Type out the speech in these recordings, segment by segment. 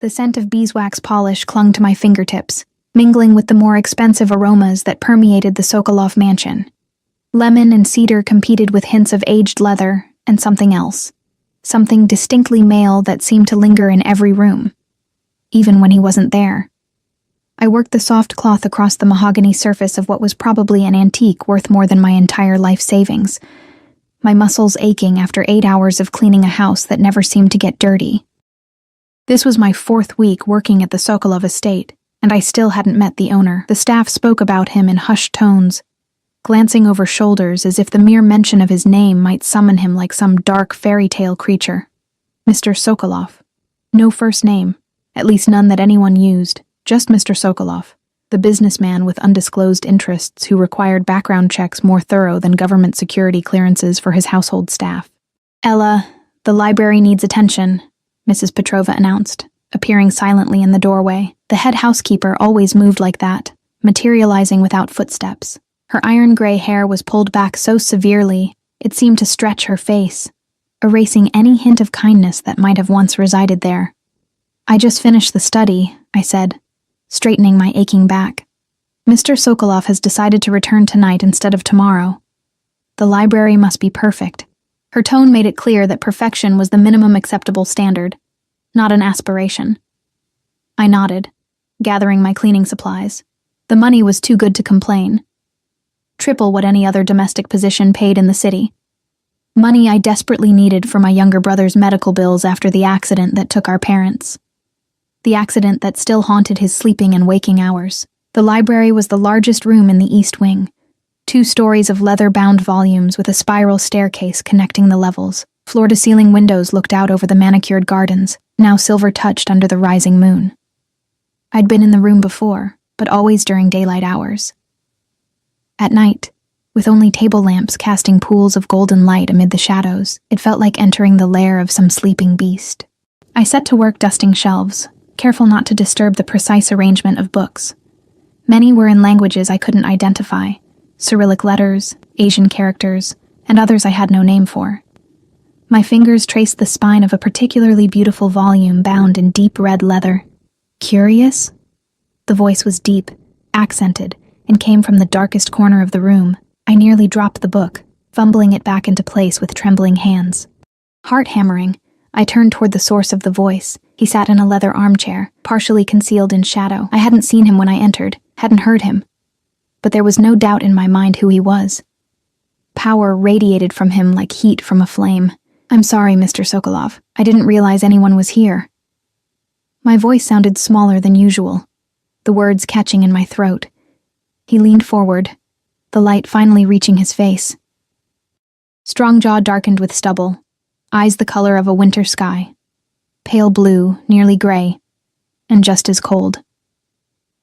The scent of beeswax polish clung to my fingertips, mingling with the more expensive aromas that permeated the Sokolov mansion. Lemon and cedar competed with hints of aged leather and something else. Something distinctly male that seemed to linger in every room, even when he wasn't there. I worked the soft cloth across the mahogany surface of what was probably an antique worth more than my entire life savings, my muscles aching after 8 hours of cleaning a house that never seemed to get dirty. This was my 4th week working at the Sokolov estate, and I still hadn't met the owner. The staff spoke about him in hushed tones, glancing over shoulders as if the mere mention of his name might summon him like some dark fairy tale creature. Mr. Sokolov. No first name, at least none that anyone used, just Mr. Sokolov, the businessman with undisclosed interests who required background checks more thorough than government security clearances for his household staff. "Ella, the library needs attention," Mrs. Petrova announced, appearing silently in the doorway. The head housekeeper always moved like that, materializing without footsteps. Her iron-gray hair was pulled back so severely, it seemed to stretch her face, erasing any hint of kindness that might have once resided there. "I just finished the study," I said, straightening my aching back. "Mr. Sokolov has decided to return tonight instead of tomorrow. The library must be perfect." Her tone made it clear that perfection was the minimum acceptable standard, not an aspiration. I nodded, gathering my cleaning supplies. The money was too good to complain. Triple what any other domestic position paid in the city. Money I desperately needed for my younger brother's medical bills after the accident that took our parents. The accident that still haunted his sleeping and waking hours. The library was the largest room in the East Wing. 2 stories of leather-bound volumes with a spiral staircase connecting the levels. Floor-to-ceiling windows looked out over the manicured gardens, now silver-touched under the rising moon. I'd been in the room before, but always during daylight hours. At night, with only table lamps casting pools of golden light amid the shadows, it felt like entering the lair of some sleeping beast. I set to work dusting shelves, careful not to disturb the precise arrangement of books. Many were in languages I couldn't identify, Cyrillic letters, Asian characters, and others I had no name for. My fingers traced the spine of a particularly beautiful volume bound in deep red leather. "Curious?" The voice was deep, accented, and came from the darkest corner of the room. I nearly dropped the book, fumbling it back into place with trembling hands. Heart-hammering, I turned toward the source of the voice. He sat in a leather armchair, partially concealed in shadow. I hadn't seen him when I entered, hadn't heard him. But there was no doubt in my mind who he was. Power radiated from him like heat from a flame. "I'm sorry, Mr. Sokolov. I didn't realize anyone was here." My voice sounded smaller than usual, the words catching in my throat. He leaned forward, the light finally reaching his face. Strong jaw darkened with stubble, eyes the color of a winter sky, pale blue, nearly gray, and just as cold.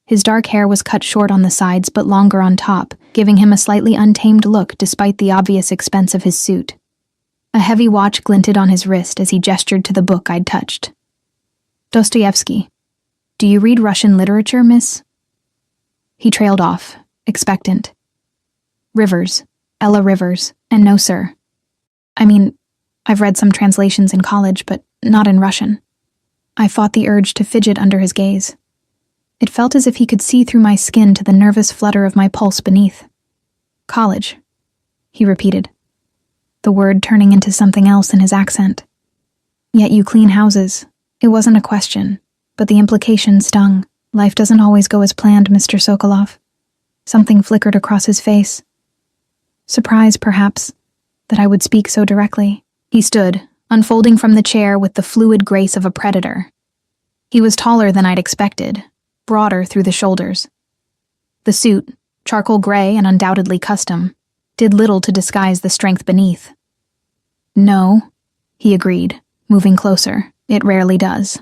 His dark hair was cut short on the sides but longer on top, giving him a slightly untamed look despite the obvious expense of his suit. A heavy watch glinted on his wrist as he gestured to the book I'd touched. "Dostoevsky. Do you read Russian literature, miss?" He trailed off, expectant. "Rivers. Ella Rivers. And no, sir. I mean, I've read some translations in college, but not in Russian." I fought the urge to fidget under his gaze. It felt as if he could see through my skin to the nervous flutter of my pulse beneath. "College," he repeated, the word turning into something else in his accent. "Yet you clean houses." It wasn't a question, but the implication stung. "Life doesn't always go as planned, Mr. Sokolov." Something flickered across his face. Surprise, perhaps, that I would speak so directly. He stood, unfolding from the chair with the fluid grace of a predator. He was taller than I'd expected, broader through the shoulders. The suit, charcoal gray and undoubtedly custom, did little to disguise the strength beneath. "No," he agreed, moving closer. "It rarely does."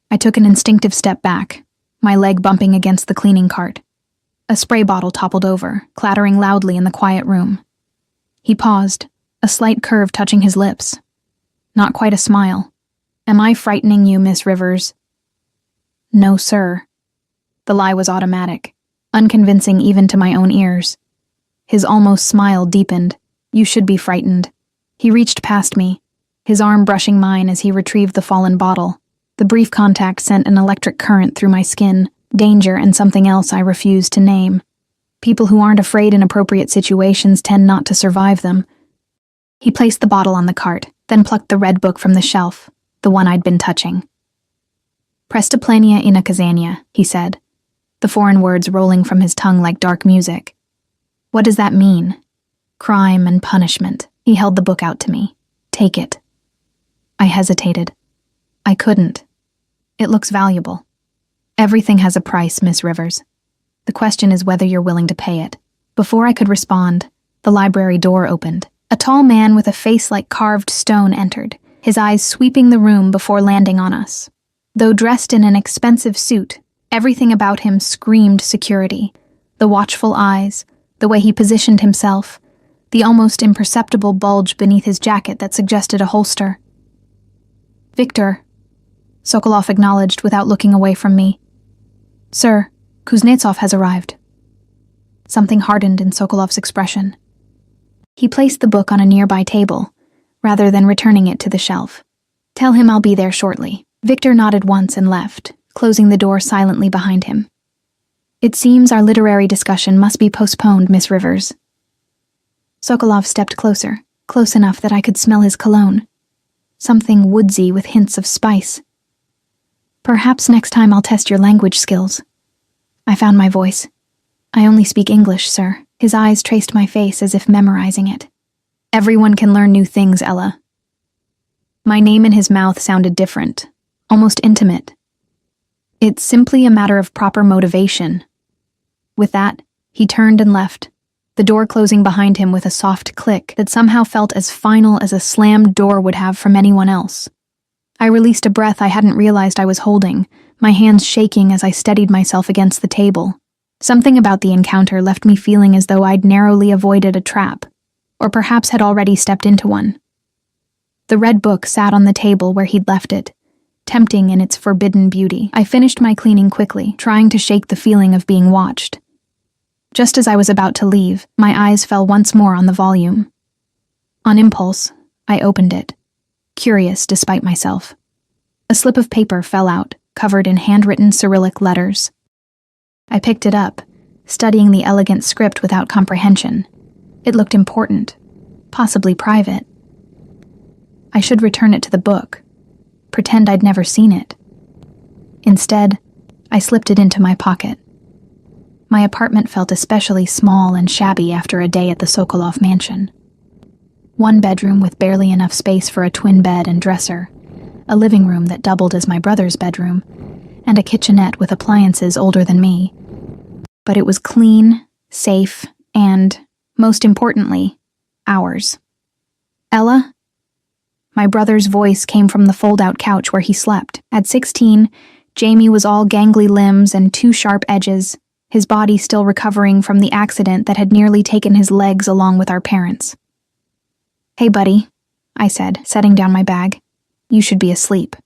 I took an instinctive step back, my leg bumping against the cleaning cart. A spray bottle toppled over, clattering loudly in the quiet room. He paused, a slight curve touching his lips. Not quite a smile. "Am I frightening you, Miss Rivers?" "No, sir." The lie was automatic, unconvincing even to my own ears. His almost smile deepened. "You should be frightened." He reached past me, his arm brushing mine as he retrieved the fallen bottle. The The brief contact sent an electric current through my skin, danger and something else I refuse to name. People who aren't afraid in appropriate situations tend not to survive them. He placed the bottle on the cart, then plucked the red book from the shelf, the one I'd been touching. Prestiplania inakazania, he said, the foreign words rolling from his tongue like dark music. What does that mean? Crime and punishment. He held the book out to me. Take it. I hesitated. I couldn't. It looks valuable. Everything has a price, Miss Rivers. The question is whether you're willing to pay it. Before I could respond, the library door opened. A tall man with a face like carved stone entered, his eyes sweeping the room before landing on us. Though dressed in an expensive suit, everything about him screamed security. The watchful eyes, the way he positioned himself, the almost imperceptible bulge beneath his jacket that suggested a holster. Victor, Sokolov acknowledged without looking away from me. Sir, Kuznetsov has arrived. Something hardened in Sokolov's expression. He placed the book on a nearby table, rather than returning it to the shelf. Tell him I'll be there shortly. Victor nodded once and left, closing the door silently behind him. It seems our literary discussion must be postponed, Miss Rivers. Sokolov stepped closer, close enough that I could smell his cologne. Something woodsy with hints of spice. Perhaps next time I'll test your language skills. I found my voice. I only speak English, sir. His eyes traced my face as if memorizing it. Everyone can learn new things, Ella. My name in his mouth sounded different, almost intimate. It's simply a matter of proper motivation. With that, he turned and left, the door closing behind him with a soft click that somehow felt as final as a slammed door would have from anyone else. I released a breath I hadn't realized I was holding, my hands shaking as I steadied myself against the table. Something about the encounter left me feeling as though I'd narrowly avoided a trap, or perhaps had already stepped into one. The red book sat on the table where he'd left it, tempting in its forbidden beauty. I finished my cleaning quickly, trying to shake the feeling of being watched. Just as I was about to leave, my eyes fell once more on the volume. On impulse, I opened it, curious despite myself. A slip of paper fell out, covered in handwritten Cyrillic letters. I picked it up, studying the elegant script without comprehension. It looked important, possibly private. I should return it to the book, pretend I'd never seen it. Instead, I slipped it into my pocket. My apartment felt especially small and shabby after a day at the Sokolov mansion. One bedroom with barely enough space for a twin bed and dresser, a living room that doubled as my brother's bedroom, and a kitchenette with appliances older than me. But it was clean, safe, and, most importantly, ours. Ella? My brother's voice came from the fold-out couch where he slept. At 16, Jamie was all gangly limbs and 2 sharp edges, his body still recovering from the accident that had nearly taken his legs along with our parents. Hey, buddy, I said, setting down my bag. You should be asleep.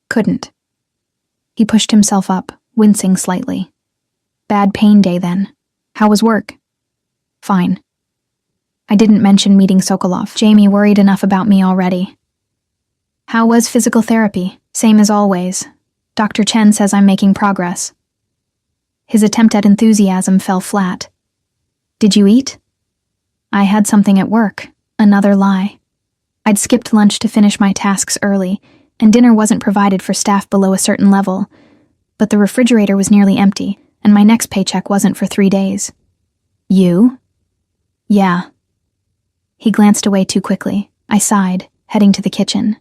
Couldn't. He pushed himself up, wincing slightly. Bad pain day then. How was work? Fine. I didn't mention meeting Sokolov. Jamie worried enough about me already. How was physical therapy? Same as always. Dr. Chen says I'm making progress. His attempt at enthusiasm fell flat. Did you eat? I had something at work. Another lie. I'd skipped lunch to finish my tasks early, and dinner wasn't provided for staff below a certain level, but the refrigerator was nearly empty, and my next paycheck wasn't for 3 days. You? Yeah. He glanced away too quickly. I sighed, heading to the kitchen.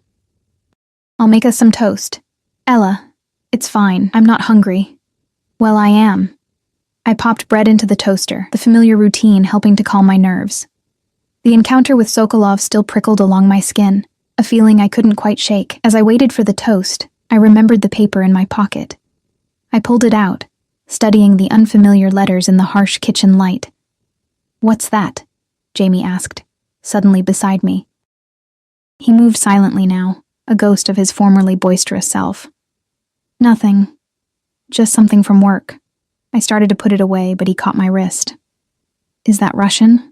I'll make us some toast. Ella, it's fine. I'm not hungry. Well, I am. I popped bread into the toaster, the familiar routine helping to calm my nerves. The encounter with Sokolov still prickled along my skin, a feeling I couldn't quite shake. As I waited for the toast, I remembered the paper in my pocket. I pulled it out, studying the unfamiliar letters in the harsh kitchen light. What's that? Jamie asked, suddenly beside me. He moved silently now, a ghost of his formerly boisterous self. Nothing. Just something from work. I started to put it away, but he caught my wrist. Is that Russian?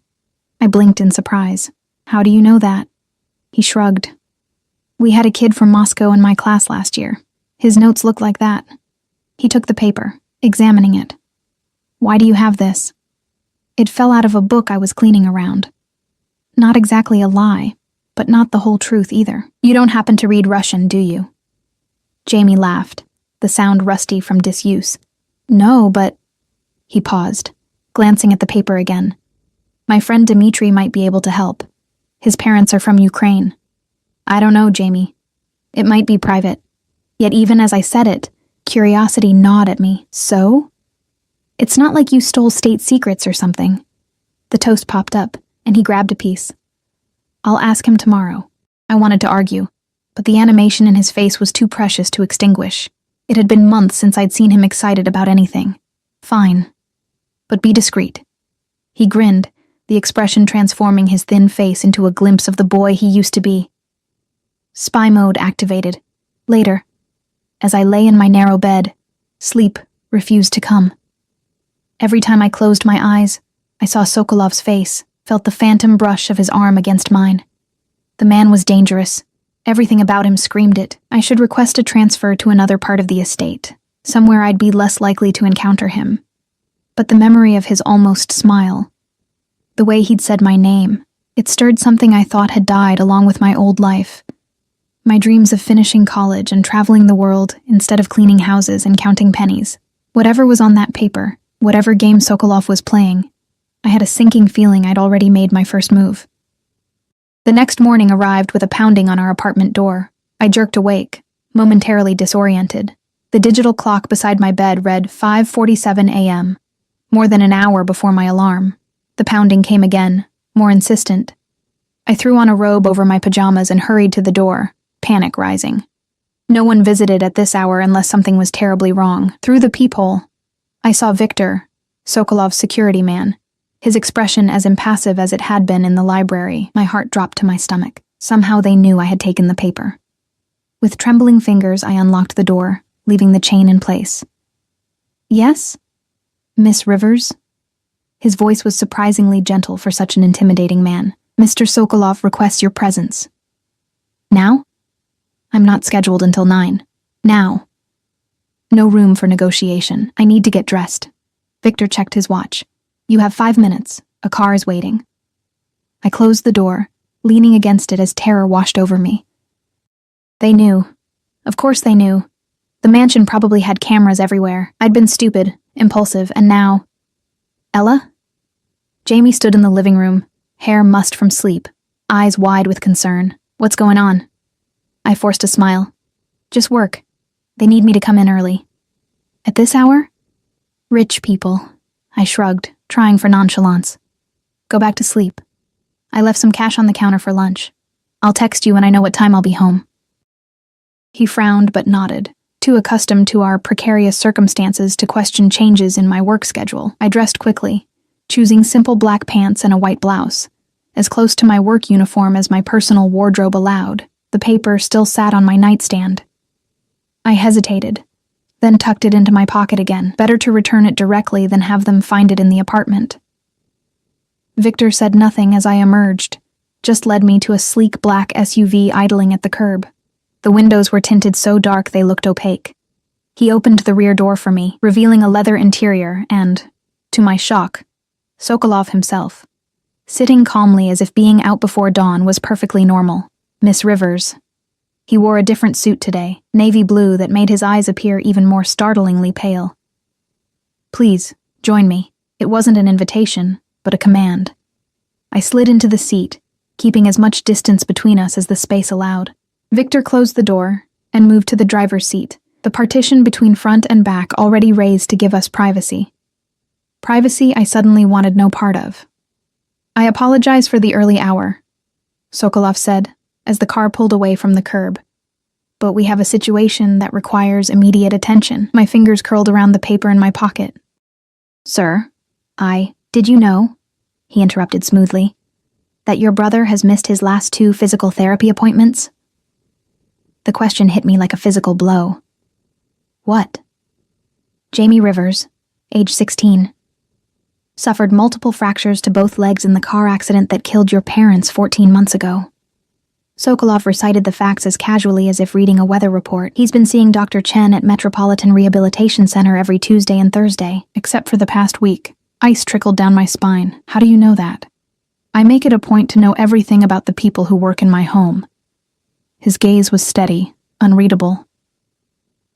I blinked in surprise. How do you know that? He shrugged. We had a kid from Moscow in my class last year. His notes looked like that. He took the paper, examining it. Why do you have this? It fell out of a book I was cleaning around. Not exactly a lie, but not the whole truth either. You don't happen to read Russian, do you? Jamie laughed, the sound rusty from disuse. No, but... He paused, glancing at the paper again. My friend Dmitri might be able to help. His parents are from Ukraine. I don't know, Jamie. It might be private. Yet even as I said it, curiosity gnawed at me. So? It's not like you stole state secrets or something. The toast popped up, and he grabbed a piece. I'll ask him tomorrow. I wanted to argue, but the animation in his face was too precious to extinguish. It had been months since I'd seen him excited about anything. Fine. But be discreet. He grinned, the expression transforming his thin face into a glimpse of the boy he used to be. Spy mode activated. Later, as I lay in my narrow bed, sleep refused to come. Every time I closed my eyes, I saw Sokolov's face, felt the phantom brush of his arm against mine. The man was dangerous. Everything about him screamed it. I should request a transfer to another part of the estate, somewhere I'd be less likely to encounter him. But the memory of his almost smile, the way he'd said my name, it stirred something I thought had died along with my old life. My dreams of finishing college and traveling the world instead of cleaning houses and counting pennies. Whatever was on that paper, whatever game Sokolov was playing, I had a sinking feeling I'd already made my first move. The next morning arrived with a pounding on our apartment door. I jerked awake, momentarily disoriented. The digital clock beside my bed read 5:47 a.m., more than an hour before my alarm. The pounding came again, more insistent. I threw on a robe over my pajamas and hurried to the door, panic rising. No one visited at this hour unless something was terribly wrong. Through the peephole, I saw Victor, Sokolov's security man, his expression as impassive as it had been in the library. My heart dropped to my stomach. Somehow they knew I had taken the paper. With trembling fingers, I unlocked the door, leaving the chain in place. Yes? Miss Rivers? His voice was surprisingly gentle for such an intimidating man. Mr. Sokolov requests your presence. Now? I'm not scheduled until 9. Now. No room for negotiation. I need to get dressed. Victor checked his watch. You have 5 minutes. A car is waiting. I closed the door, leaning against it as terror washed over me. They knew. Of course they knew. The mansion probably had cameras everywhere. I'd been stupid, impulsive, and now... Ella? Jamie stood in the living room, hair mussed from sleep, eyes wide with concern. What's going on? I forced a smile. Just work. They need me to come in early. At this hour? Rich people. I shrugged, trying for nonchalance. Go back to sleep. I left some cash on the counter for lunch. I'll text you when I know what time I'll be home. He frowned but nodded, too accustomed to our precarious circumstances to question changes in my work schedule. I dressed quickly, choosing simple black pants and a white blouse, as close to my work uniform as my personal wardrobe allowed. The paper still sat on my nightstand. I hesitated, then tucked it into my pocket again. Better to return it directly than have them find it in the apartment. Victor said nothing as I emerged, just led me to a sleek black SUV idling at the curb. The windows were tinted so dark they looked opaque. He opened the rear door for me, revealing a leather interior and, to my shock, Sokolov himself, sitting calmly as if being out before dawn was perfectly normal. Miss Rivers. He wore a different suit today, navy blue that made his eyes appear even more startlingly pale. Please, join me. It wasn't an invitation, but a command. I slid into the seat, keeping as much distance between us as the space allowed. Victor closed the door and moved to the driver's seat, the partition between front and back already raised to give us privacy. Privacy I suddenly wanted no part of. I apologize for the early hour, Sokolov said, as the car pulled away from the curb. But we have a situation that requires immediate attention. My fingers curled around the paper in my pocket. Sir, did you know, he interrupted smoothly, that your brother has missed his last 2 physical therapy appointments? The question hit me like a physical blow. What? Jamie Rivers, age 16. Suffered multiple fractures to both legs in the car accident that killed your parents 14 months ago. Sokolov recited the facts as casually as if reading a weather report. He's been seeing Dr. Chen at Metropolitan Rehabilitation Center every Tuesday and Thursday, except for the past week. Ice trickled down my spine. How do you know that? I make it a point to know everything about the people who work in my home. His gaze was steady, unreadable.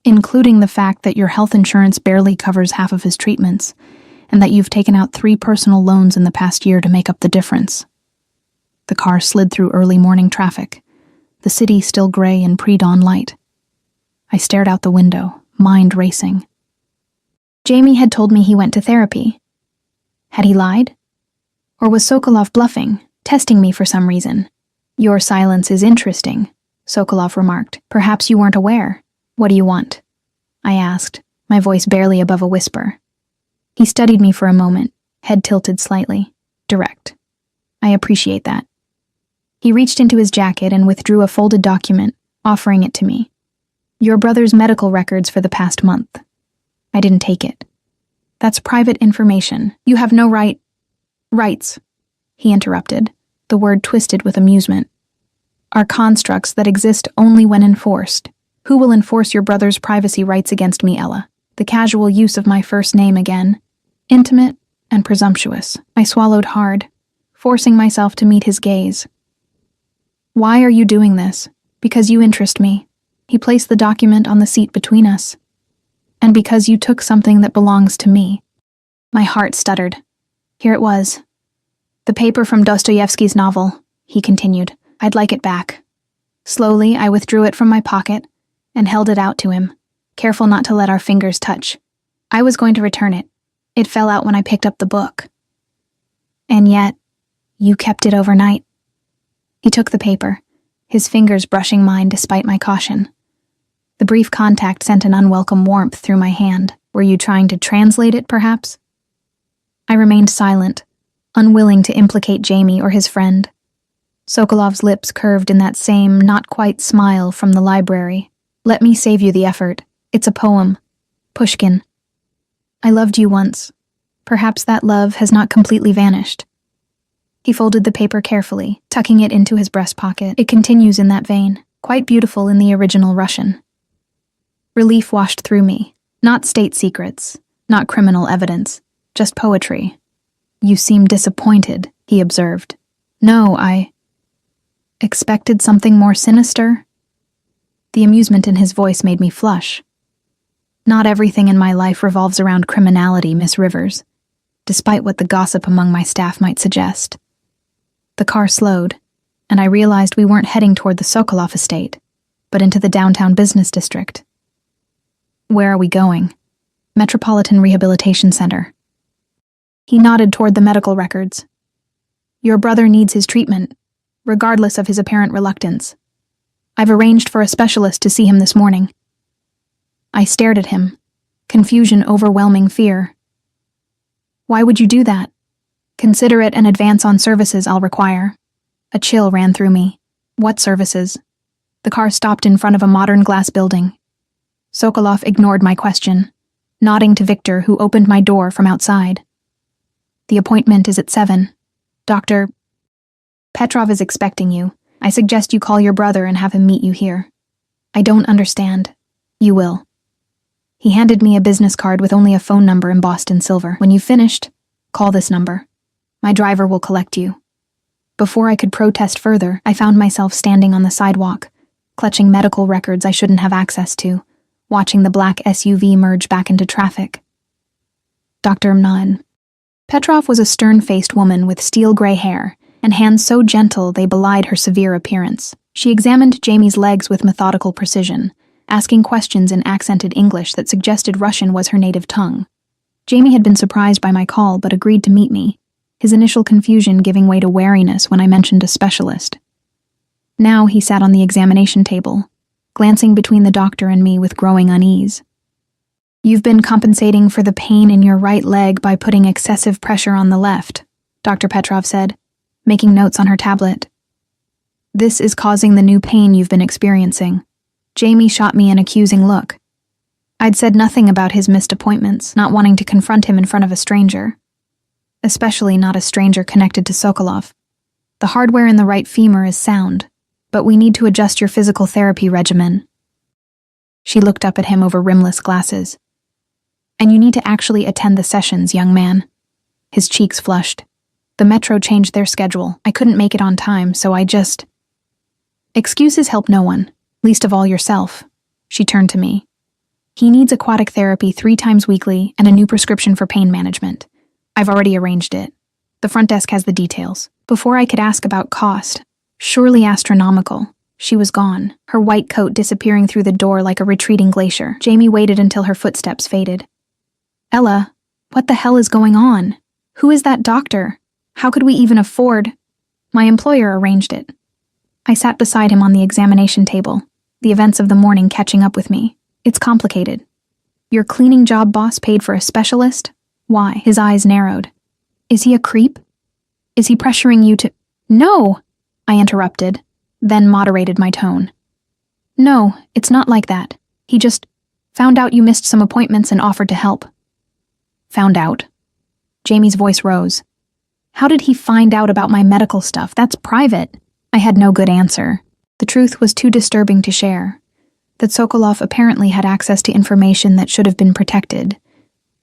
Including the fact that your health insurance barely covers half of his treatments, and that you've taken out 3 personal loans in the past year to make up the difference. The car slid through early morning traffic, the city still gray in pre-dawn light. I stared out the window, mind racing. Jamie had told me he went to therapy. Had he lied? Or was Sokolov bluffing, testing me for some reason? Your silence is interesting, Sokolov remarked. Perhaps you weren't aware. What do you want? I asked, my voice barely above a whisper. He studied me for a moment, head tilted slightly, direct. I appreciate that. He reached into his jacket and withdrew a folded document, offering it to me. Your brother's medical records for the past month. I didn't take it. That's private information. You have no rights, he interrupted, the word twisted with amusement. Are constructs that exist only when enforced. Who will enforce your brother's privacy rights against me, Ella? The casual use of my first name again. Intimate and presumptuous. I swallowed hard, forcing myself to meet his gaze. Why are you doing this? Because you interest me. He placed the document on the seat between us. And because you took something that belongs to me. My heart stuttered. Here it was. The paper from Dostoevsky's novel, he continued. I'd like it back. Slowly, I withdrew it from my pocket and held it out to him, careful not to let our fingers touch. I was going to return it. It fell out when I picked up the book. And yet, you kept it overnight. He took the paper, his fingers brushing mine despite my caution. The brief contact sent an unwelcome warmth through my hand. Were you trying to translate it, perhaps? I remained silent, unwilling to implicate Jamie or his friend. Sokolov's lips curved in that same, not-quite smile from the library. Let me save you the effort. It's a poem. Pushkin. I loved you once. Perhaps that love has not completely vanished. He folded the paper carefully, tucking it into his breast pocket. It continues in that vein, quite beautiful in the original Russian. Relief washed through me. Not state secrets, not criminal evidence, just poetry. You seem disappointed, he observed. No, I expected something more sinister. The amusement in his voice made me flush. Not everything in my life revolves around criminality, Miss Rivers, despite what the gossip among my staff might suggest. The car slowed, and I realized we weren't heading toward the Sokolov estate, but into the downtown business district. Where are we going? Metropolitan Rehabilitation Center. He nodded toward the medical records. Your brother needs his treatment, regardless of his apparent reluctance. I've arranged for a specialist to see him this morning. I stared at him, confusion overwhelming fear. Why would you do that? Consider it an advance on services I'll require. A chill ran through me. What services? The car stopped in front of a modern glass building. Sokolov ignored my question, nodding to Victor, who opened my door from outside. The appointment is at 7. Dr. Petrov is expecting you. I suggest you call your brother and have him meet you here. I don't understand. You will. He handed me a business card with only a phone number embossed in silver. When you've finished, call this number. My driver will collect you. Before I could protest further, I found myself standing on the sidewalk, clutching medical records I shouldn't have access to, watching the black SUV merge back into traffic. Dr. Mnan. Petrov was a stern-faced woman with steel-gray hair and hands so gentle they belied her severe appearance. She examined Jamie's legs with methodical precision, asking questions in accented English that suggested Russian was her native tongue. Jamie had been surprised by my call but agreed to meet me, his initial confusion giving way to wariness when I mentioned a specialist. Now he sat on the examination table, glancing between the doctor and me with growing unease. You've been compensating for the pain in your right leg by putting excessive pressure on the left, Dr. Petrov said, making notes on her tablet. This is causing the new pain you've been experiencing. Jamie shot me an accusing look. I'd said nothing about his missed appointments, not wanting to confront him in front of a stranger. Especially not a stranger connected to Sokolov. The hardware in the right femur is sound, but we need to adjust your physical therapy regimen. She looked up at him over rimless glasses. And you need to actually attend the sessions, young man. His cheeks flushed. The metro changed their schedule. I couldn't make it on time, so I just... Excuses help no one, least of all yourself. She turned to me. He needs aquatic therapy 3 times weekly and a new prescription for pain management. I've already arranged it. The front desk has the details. Before I could ask about cost, surely astronomical, she was gone, her white coat disappearing through the door like a retreating glacier. Jamie waited until her footsteps faded. Ella, what the hell is going on? Who is that doctor? How could we even afford? My employer arranged it. I sat beside him on the examination table, the events of the morning catching up with me. It's complicated. Your cleaning job boss paid for a specialist? Why? His eyes narrowed. Is he a creep? Is he pressuring you to... No! I interrupted, then moderated my tone. No, it's not like that. He just found out you missed some appointments and offered to help. Found out? Jamie's voice rose. How did he find out about my medical stuff? That's private. I had no good answer. The truth was too disturbing to share. That Sokolov apparently had access to information that should have been protected.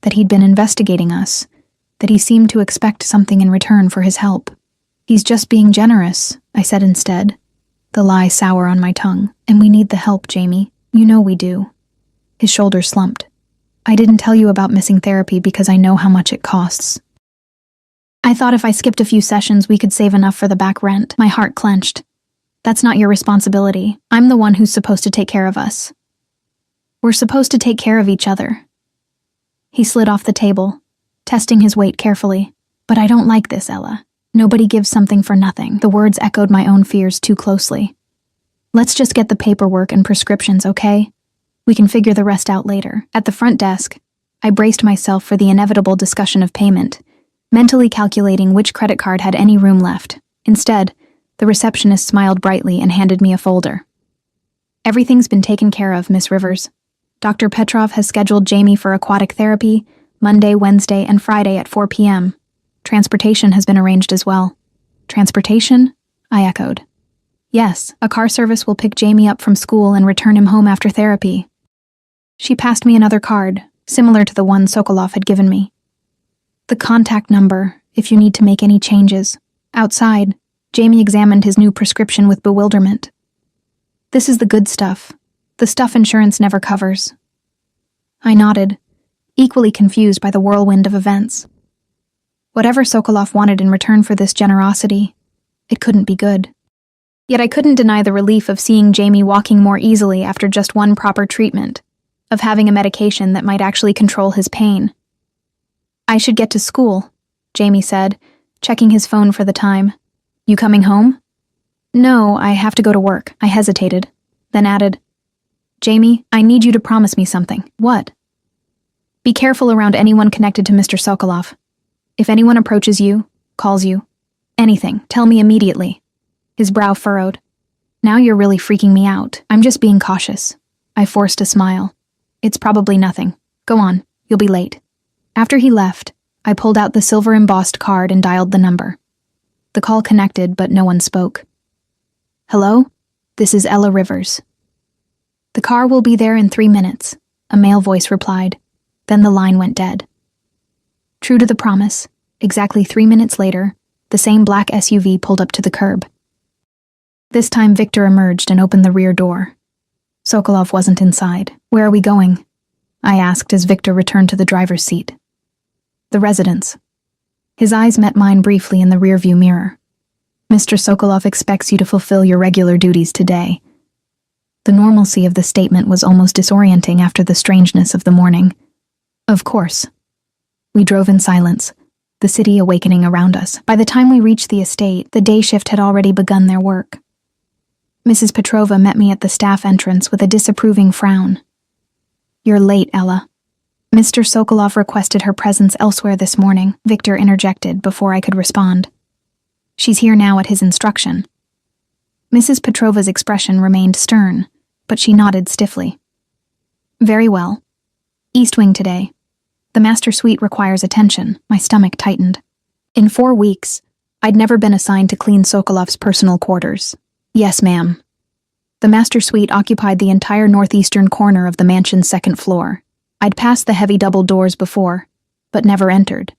That he'd been investigating us. That he seemed to expect something in return for his help. He's just being generous, I said instead, the lie sour on my tongue. And we need the help, Jamie. You know we do. His shoulders slumped. I didn't tell you about missing therapy because I know how much it costs. I thought if I skipped a few sessions we could save enough for the back rent. My heart clenched. That's not your responsibility. I'm the one who's supposed to take care of us. We're supposed to take care of each other. He slid off the table, testing his weight carefully. But I don't like this, Ella. Nobody gives something for nothing. The words echoed my own fears too closely. Let's just get the paperwork and prescriptions, okay? We can figure the rest out later. At the front desk, I braced myself for the inevitable discussion of payment, mentally calculating which credit card had any room left. Instead, the receptionist smiled brightly and handed me a folder. Everything's been taken care of, Miss Rivers. Dr. Petrov has scheduled Jamie for aquatic therapy Monday, Wednesday, and Friday at 4 p.m. Transportation has been arranged as well. Transportation? I echoed. Yes, a car service will pick Jamie up from school and return him home after therapy. She passed me another card, similar to the one Sokolov had given me. The contact number, if you need to make any changes. Outside, Jamie examined his new prescription with bewilderment. This is the good stuff. The stuff insurance never covers. I nodded, equally confused by the whirlwind of events. Whatever Sokolov wanted in return for this generosity, it couldn't be good. Yet I couldn't deny the relief of seeing Jamie walking more easily after just one proper treatment, of having a medication that might actually control his pain. I should get to school, Jamie said, checking his phone for the time. You coming home? No, I have to go to work. I hesitated, then added, Jamie, I need you to promise me something. What? Be careful around anyone connected to Mr. Sokolov. If anyone approaches you, calls you, anything, tell me immediately. His brow furrowed. Now you're really freaking me out. I'm just being cautious. I forced a smile. It's probably nothing. Go on, you'll be late. After he left, I pulled out the silver-embossed card and dialed the number. The call connected, but no one spoke. Hello? This is Ella Rivers. The car will be there in 3 minutes, a male voice replied. Then the line went dead. True to the promise, exactly 3 minutes later, the same black SUV pulled up to the curb. This time Victor emerged and opened the rear door. Sokolov wasn't inside. Where are we going? I asked as Victor returned to the driver's seat. The residence. His eyes met mine briefly in the rearview mirror. Mr. Sokolov expects you to fulfill your regular duties today. The normalcy of the statement was almost disorienting after the strangeness of the morning. Of course. We drove in silence, the city awakening around us. By the time we reached the estate, the day shift had already begun their work. Mrs. Petrova met me at the staff entrance with a disapproving frown. You're late, Ella. Mr. Sokolov requested her presence elsewhere this morning, Victor interjected before I could respond. She's here now at his instruction. Mrs. Petrova's expression remained stern, but she nodded stiffly. Very well. East Wing today. The master suite requires attention. My stomach tightened. In 4 weeks, I'd never been assigned to clean Sokolov's personal quarters. Yes, ma'am, The master suite occupied the entire northeastern corner of the mansion's second floor. I'd passed the heavy double doors before, but never entered.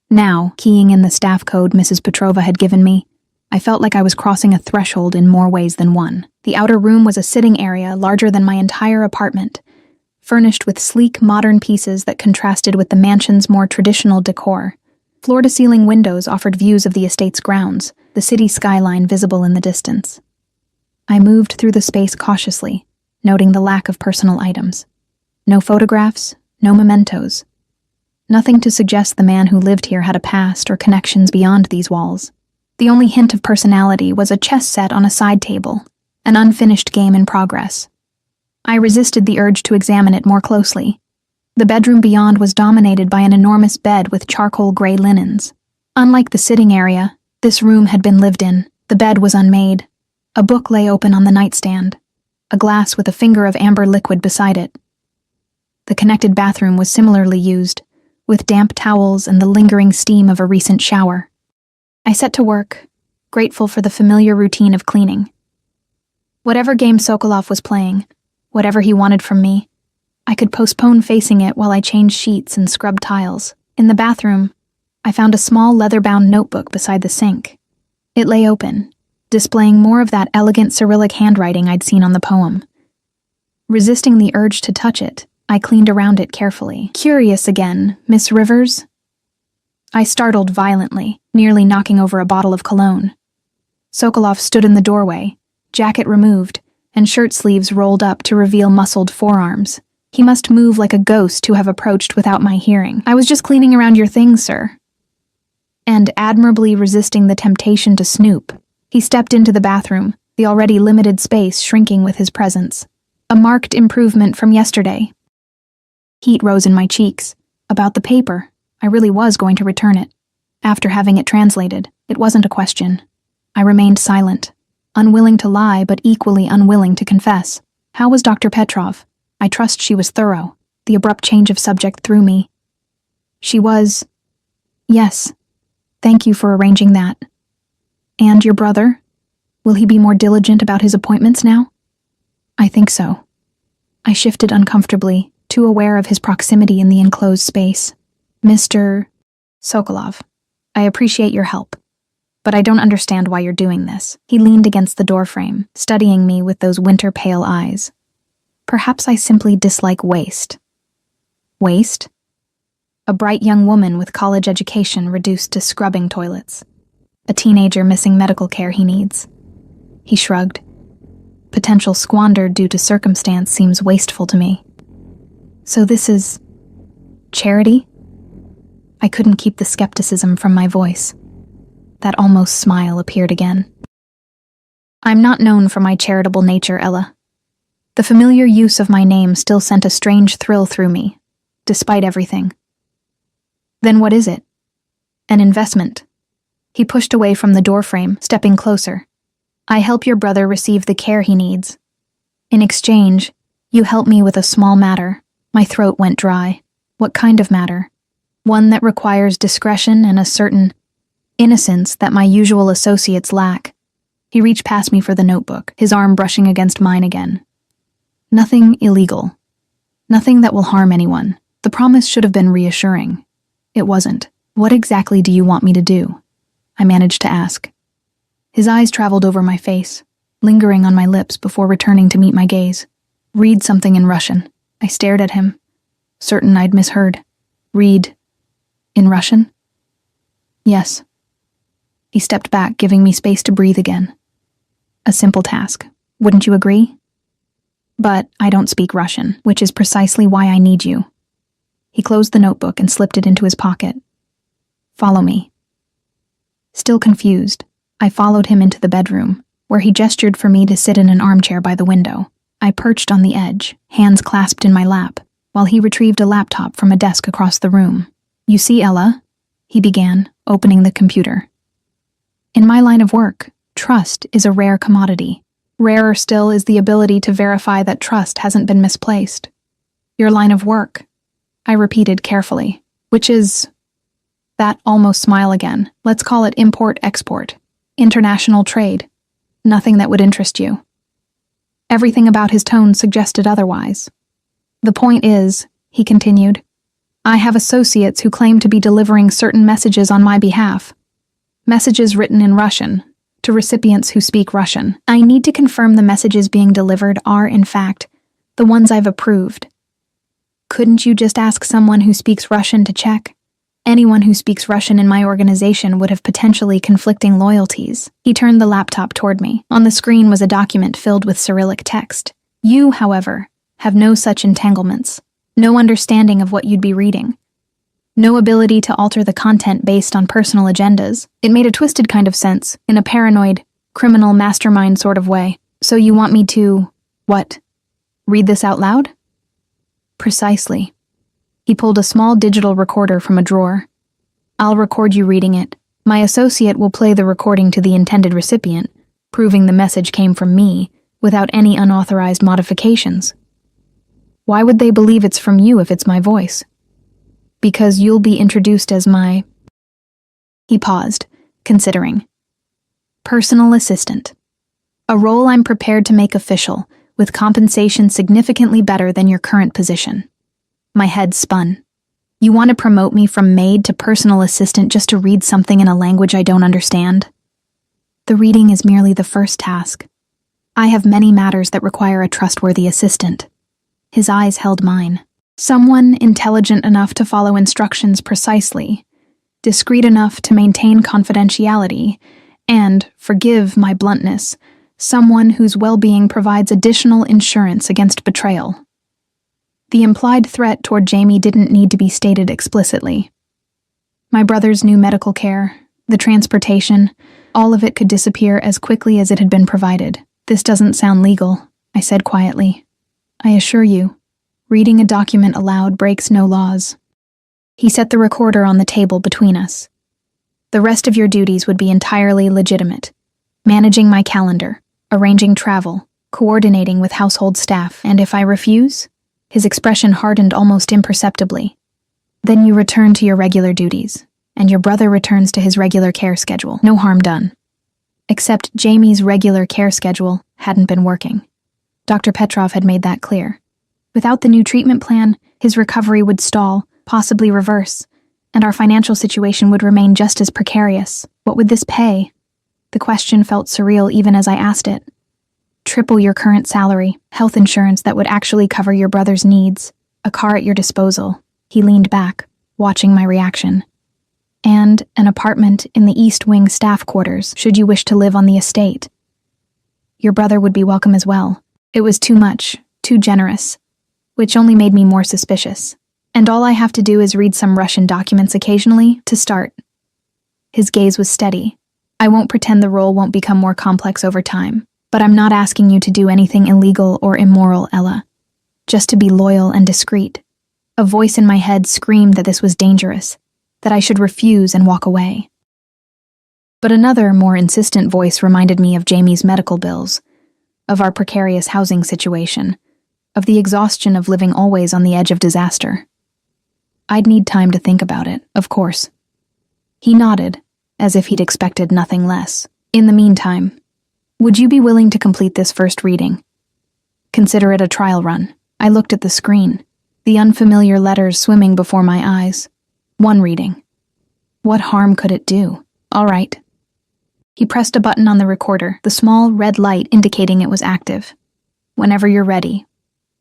Now, keying in the staff code Mrs. Petrova had given me, I felt like I was crossing a threshold in more ways than one. The outer room was a sitting area larger than my entire apartment, furnished with sleek, modern pieces that contrasted with the mansion's more traditional decor. Floor-to-ceiling windows offered views of the estate's grounds, the city skyline visible in the distance. I moved through the space cautiously, noting the lack of personal items. No photographs, no mementos. Nothing to suggest the man who lived here had a past or connections beyond these walls. The only hint of personality was a chess set on a side table, an unfinished game in progress. I resisted the urge to examine it more closely. The bedroom beyond was dominated by an enormous bed with charcoal gray linens. Unlike the sitting area, this room had been lived in. The bed was unmade. A book lay open on the nightstand, a glass with a finger of amber liquid beside it. The connected bathroom was similarly used, with damp towels and the lingering steam of a recent shower. I set to work, grateful for the familiar routine of cleaning. Whatever game Sokolov was playing, whatever he wanted from me, I could postpone facing it while I changed sheets and scrubbed tiles. In the bathroom, I found a small leather-bound notebook beside the sink. It lay open, displaying more of that elegant Cyrillic handwriting I'd seen on the poem. Resisting the urge to touch it, I cleaned around it carefully. Curious again, Miss Rivers? I startled violently, nearly knocking over a bottle of cologne. Sokolov stood in the doorway, jacket removed, and shirt sleeves rolled up to reveal muscled forearms. He must move like a ghost to have approached without my hearing. "I was just cleaning around your things, sir." And admirably resisting the temptation to snoop, he stepped into the bathroom, the already limited space shrinking with his presence. A marked improvement from yesterday. Heat rose in my cheeks. About the paper, I really was going to return it. After having it translated, it wasn't a question. I remained silent, unwilling to lie but equally unwilling to confess. How was Dr. Petrov? I trust she was thorough. The abrupt change of subject threw me. She was... Yes. Thank you for arranging that. And your brother? Will he be more diligent about his appointments now? I think so. I shifted uncomfortably, too aware of his proximity in the enclosed space. Mr. Sokolov, I appreciate your help, but I don't understand why you're doing this. He leaned against the doorframe, studying me with those winter-pale eyes. Perhaps I simply dislike waste. Waste? A bright young woman with college education reduced to scrubbing toilets. A teenager missing medical care he needs. He shrugged. Potential squandered due to circumstance seems wasteful to me. So this is... charity? I couldn't keep the skepticism from my voice. That almost smile appeared again. I'm not known for my charitable nature, Ella. The familiar use of my name still sent a strange thrill through me, despite everything. Then what is it? An investment. He pushed away from the doorframe, stepping closer. I help your brother receive the care he needs. In exchange, you help me with a small matter. My throat went dry. What kind of matter? One that requires discretion and a certain innocence that my usual associates lack. He reached past me for the notebook, his arm brushing against mine again. Nothing illegal. Nothing that will harm anyone. The promise should have been reassuring. It wasn't. What exactly do you want me to do? I managed to ask. His eyes traveled over my face, lingering on my lips before returning to meet my gaze. Read something in Russian. I stared at him, certain I'd misheard. Read in Russian? Yes. He stepped back, giving me space to breathe again. A simple task. Wouldn't you agree? But I don't speak Russian, which is precisely why I need you. He closed the notebook and slipped it into his pocket. Follow me. Still confused, I followed him into the bedroom, where he gestured for me to sit in an armchair by the window. I perched on the edge, hands clasped in my lap, while he retrieved a laptop from a desk across the room. You see, Ella, he began, opening the computer. In my line of work, trust is a rare commodity. Rarer still is the ability to verify that trust hasn't been misplaced. Your line of work, I repeated carefully, which is... That almost smile again. Let's call it import-export. International trade. Nothing that would interest you. Everything about his tone suggested otherwise. "The point is," he continued, "I have associates who claim to be delivering certain messages on my behalf. Messages written in Russian, to recipients who speak Russian. I need to confirm the messages being delivered are, in fact, the ones I've approved. Couldn't you just ask someone who speaks Russian to check? Anyone who speaks Russian in my organization would have potentially conflicting loyalties." He turned the laptop toward me. On the screen was a document filled with Cyrillic text. "You, however, have no such entanglements, no understanding of what you'd be reading, no ability to alter the content based on personal agendas." It made a twisted kind of sense, in a paranoid, criminal mastermind sort of way. "So you want me to, what, read this out loud?" "Precisely." He pulled a small digital recorder from a drawer. "I'll record you reading it. My associate will play the recording to the intended recipient, proving the message came from me, without any unauthorized modifications." "Why would they believe it's from you if it's my voice?" "Because you'll be introduced as my..." He paused, considering. "Personal assistant. A role I'm prepared to make official, with compensation significantly better than your current position." My head spun. "You want to promote me from maid to personal assistant just to read something in a language I don't understand?" "The reading is merely the first task. I have many matters that require a trustworthy assistant." His eyes held mine. "Someone intelligent enough to follow instructions precisely, discreet enough to maintain confidentiality, and, forgive my bluntness, someone whose well-being provides additional insurance against betrayal." The implied threat toward Jamie didn't need to be stated explicitly. My brother's new medical care, the transportation, all of it could disappear as quickly as it had been provided. "This doesn't sound legal," I said quietly. "I assure you, reading a document aloud breaks no laws." He set the recorder on the table between us. "The rest of your duties would be entirely legitimate. Managing my calendar, arranging travel, coordinating with household staff, and if I refuse..." His expression hardened almost imperceptibly. "Then you return to your regular duties, and your brother returns to his regular care schedule. No harm done." Except Jamie's regular care schedule hadn't been working. Dr. Petrov had made that clear. Without the new treatment plan, his recovery would stall, possibly reverse, and our financial situation would remain just as precarious. What would this pay? The question felt surreal even as I asked it. "Triple your current salary, health insurance that would actually cover your brother's needs, a car at your disposal." He leaned back, watching my reaction. "And an apartment in the East Wing staff quarters, should you wish to live on the estate. Your brother would be welcome as well." It was too much, too generous, which only made me more suspicious. "And all I have to do is read some Russian documents occasionally, to start." His gaze was steady. "I won't pretend the role won't become more complex over time. But I'm not asking you to do anything illegal or immoral, Ella. Just to be loyal and discreet." A voice in my head screamed that this was dangerous, that I should refuse and walk away. But another, more insistent voice reminded me of Jamie's medical bills, of our precarious housing situation, of the exhaustion of living always on the edge of disaster. I'd need time to think about it, of course. He nodded, as if he'd expected nothing less. "In the meantime, would you be willing to complete this first reading? Consider it a trial run." I looked at the screen, the unfamiliar letters swimming before my eyes. One reading. What harm could it do? All right. He pressed a button on the recorder, the small red light indicating it was active. "Whenever you're ready."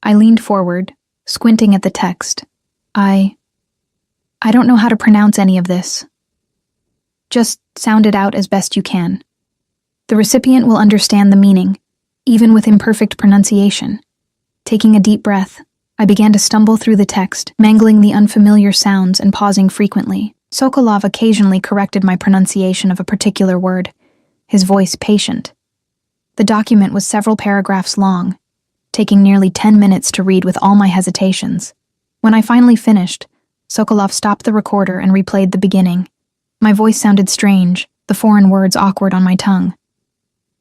I leaned forward, squinting at the text. I don't know how to pronounce any of this. Just sound it out as best you can. The recipient will understand the meaning, even with imperfect pronunciation. Taking a deep breath, I began to stumble through the text, mangling the unfamiliar sounds and pausing frequently. Sokolov occasionally corrected my pronunciation of a particular word, his voice patient. The document was several paragraphs long, taking nearly 10 minutes to read with all my hesitations. When I finally finished, Sokolov stopped the recorder and replayed the beginning. My voice sounded strange, the foreign words awkward on my tongue.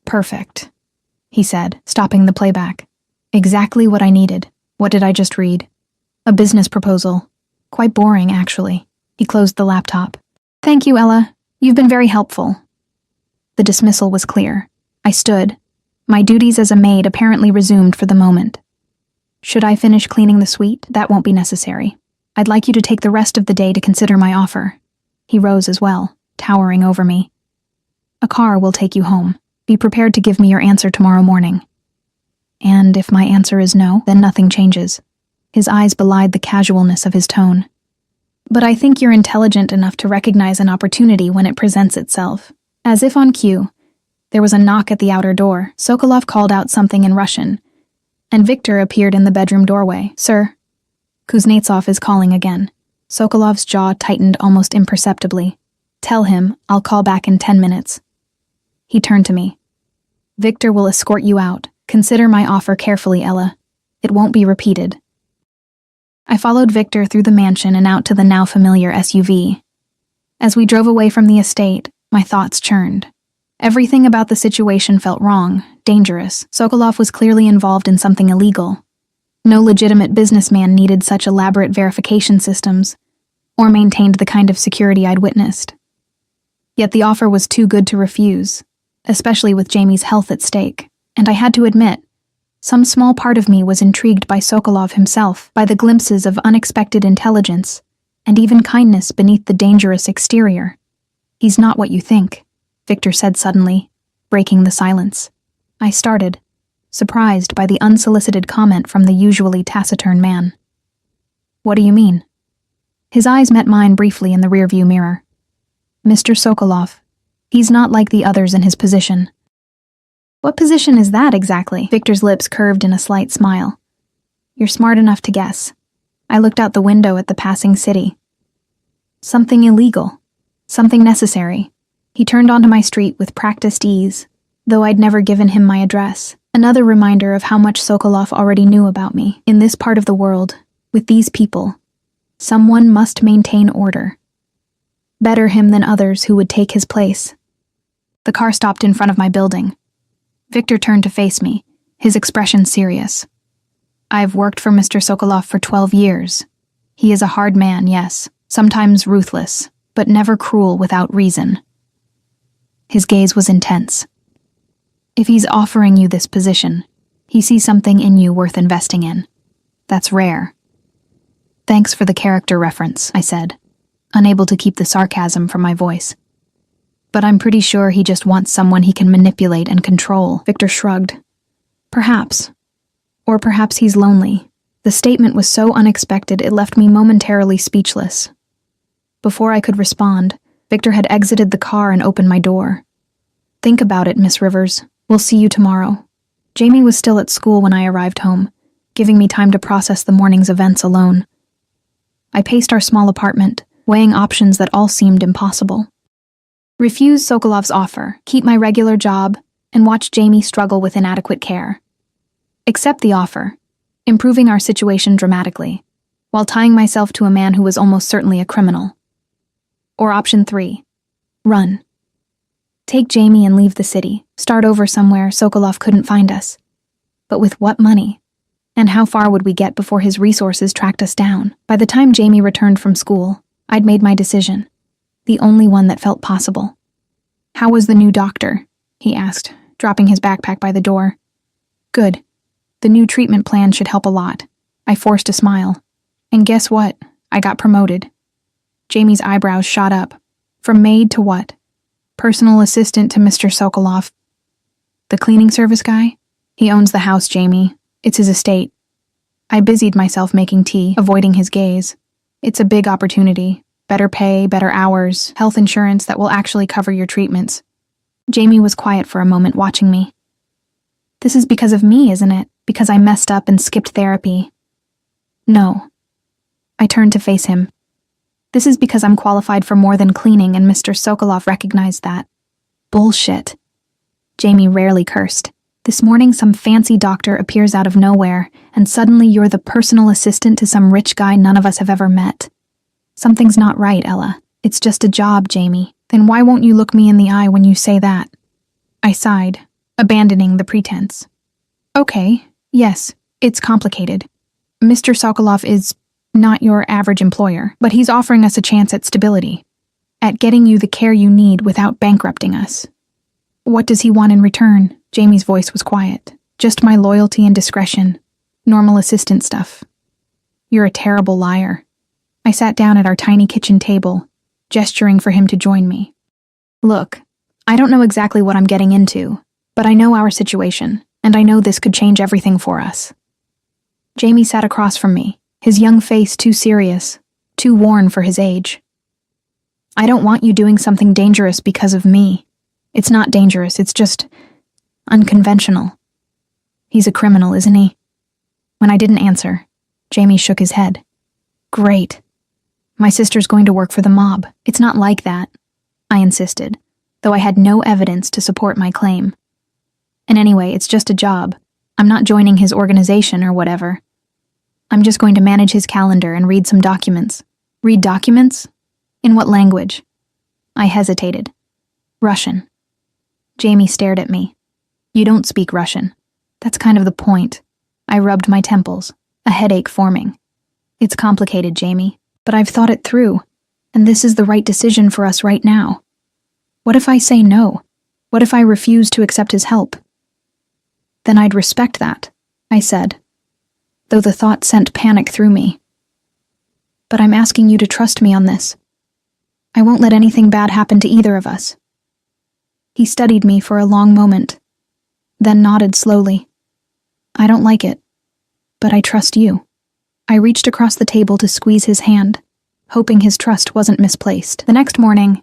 "Perfect," he said, stopping the playback. "Exactly what I needed. What did I just read? A business proposal. Quite boring, actually." He closed the laptop. "Thank you, Ella. You've been very helpful." The dismissal was clear. I stood, My duties as a maid apparently resumed for the moment. Should I finish cleaning the suite? That won't be necessary. I'd like you to take the rest of the day to consider my offer. He rose as well, towering over me. A car will take you home. Be prepared to give me your answer tomorrow morning. And if my answer is no, then nothing changes. His eyes belied the casualness of his tone. But I think you're intelligent enough to recognize an opportunity when it presents itself. As if on cue, there was a knock at the outer door. Sokolov called out something in Russian, and Victor appeared in the bedroom doorway. Sir, Kuznetsov is calling again. Sokolov's jaw tightened almost imperceptibly. Tell him I'll call back in 10 minutes. He turned to me. Victor will escort you out. Consider my offer carefully, Ella. It won't be repeated. I followed Victor through the mansion and out to the now familiar SUV. As we drove away from the estate, my thoughts churned. Everything about the situation felt wrong, dangerous. Sokolov was clearly involved in something illegal. No legitimate businessman needed such elaborate verification systems, or maintained the kind of security I'd witnessed. Yet the offer was too good to refuse, especially with Jamie's health at stake, and I had to admit, some small part of me was intrigued by Sokolov himself, by the glimpses of unexpected intelligence, and even kindness beneath the dangerous exterior. He's not what you think, Victor said suddenly, breaking the silence. I started, surprised by the unsolicited comment from the usually taciturn man. What do you mean? His eyes met mine briefly in the rearview mirror. Mr. Sokolov, he's not like the others in his position. What position is that exactly? Victor's lips curved in a slight smile. You're smart enough to guess. I looked out the window at the passing city. Something illegal. Something necessary. He turned onto my street with practiced ease, though I'd never given him my address. Another reminder of how much Sokolov already knew about me. In this part of the world, with these people, someone must maintain order. Better him than others who would take his place. The car stopped in front of my building. Victor turned to face me, his expression serious. I've worked for Mr. Sokolov for 12 years. He is a hard man, yes, sometimes ruthless, but never cruel without reason. His gaze was intense. If he's offering you this position, he sees something in you worth investing in. That's rare. Thanks for the character reference, I said, unable to keep the sarcasm from my voice. But I'm pretty sure he just wants someone he can manipulate and control. Victor shrugged. Perhaps. Or perhaps he's lonely. The statement was so unexpected it left me momentarily speechless. Before I could respond, Victor had exited the car and opened my door. Think about it, Miss Rivers. We'll see you tomorrow. Jamie was still at school when I arrived home, giving me time to process the morning's events alone. I paced our small apartment, weighing options that all seemed impossible. Refuse Sokolov's offer, keep my regular job, and watch Jamie struggle with inadequate care. Accept the offer, improving our situation dramatically, while tying myself to a man who was almost certainly a criminal. Or option 3, run. Take Jamie and leave the city, start over somewhere Sokolov couldn't find us. But with what money? And how far would we get before his resources tracked us down? By the time Jamie returned from school, I'd made my decision. The only one that felt possible. How was the new doctor? He asked, dropping his backpack by the door. Good. The new treatment plan should help a lot. I forced a smile. And guess what? I got promoted. Jamie's eyebrows shot up. From maid to what? Personal assistant to Mr. Sokolov. The cleaning service guy? He owns the house, Jamie. It's his estate. I busied myself making tea, avoiding his gaze. It's a big opportunity. Better pay, better hours, health insurance that will actually cover your treatments. Jamie was quiet for a moment, watching me. This is because of me, isn't it? Because I messed up and skipped therapy. No. I turned to face him. This is because I'm qualified for more than cleaning, and Mr. Sokolov recognized that. Bullshit. Jamie rarely cursed. This morning some fancy doctor appears out of nowhere, and suddenly you're the personal assistant to some rich guy none of us have ever met. Something's not right, Ella. It's just a job, Jamie. Then why won't you look me in the eye when you say that? I sighed, abandoning the pretense. Okay, yes, it's complicated. Mr. Sokolov is not your average employer, but he's offering us a chance at stability, at getting you the care you need without bankrupting us. What does he want in return? Jamie's voice was quiet. Just my loyalty and discretion. Normal assistant stuff. You're a terrible liar. I sat down at our tiny kitchen table, gesturing for him to join me. Look, I don't know exactly what I'm getting into, but I know our situation, and I know this could change everything for us. Jamie sat across from me, his young face too serious, too worn for his age. I don't want you doing something dangerous because of me. It's not dangerous, it's just unconventional. He's a criminal, isn't he? When I didn't answer, Jamie shook his head. Great. My sister's going to work for the mob. It's not like that, I insisted, though I had no evidence to support my claim. And anyway, it's just a job. I'm not joining his organization or whatever. I'm just going to manage his calendar and read some documents. Read documents? In what language? I hesitated. Russian. Jamie stared at me. You don't speak Russian. That's kind of the point. I rubbed my temples, a headache forming. It's complicated, Jamie, but I've thought it through, and this is the right decision for us right now. What if I say no? What if I refuse to accept his help? Then I'd respect that, I said, though the thought sent panic through me. But I'm asking you to trust me on this. I won't let anything bad happen to either of us. He studied me for a long moment, then nodded slowly. I don't like it, but I trust you. I reached across the table to squeeze his hand, hoping his trust wasn't misplaced. The next morning,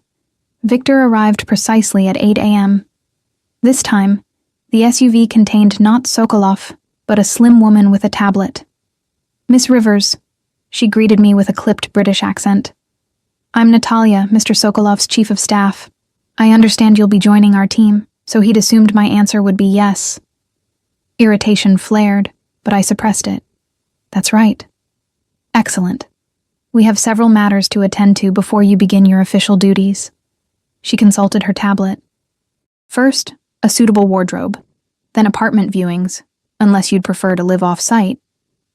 Victor arrived precisely at 8 a.m. This time, the SUV contained not Sokolov, but a slim woman with a tablet. Miss Rivers, she greeted me with a clipped British accent. I'm Natalia, Mr. Sokolov's chief of staff. I understand you'll be joining our team, so he'd assumed my answer would be yes. Irritation flared, but I suppressed it. That's right. Excellent. We have several matters to attend to before you begin your official duties. She consulted her tablet. First, a suitable wardrobe, then apartment viewings, unless you'd prefer to live off-site.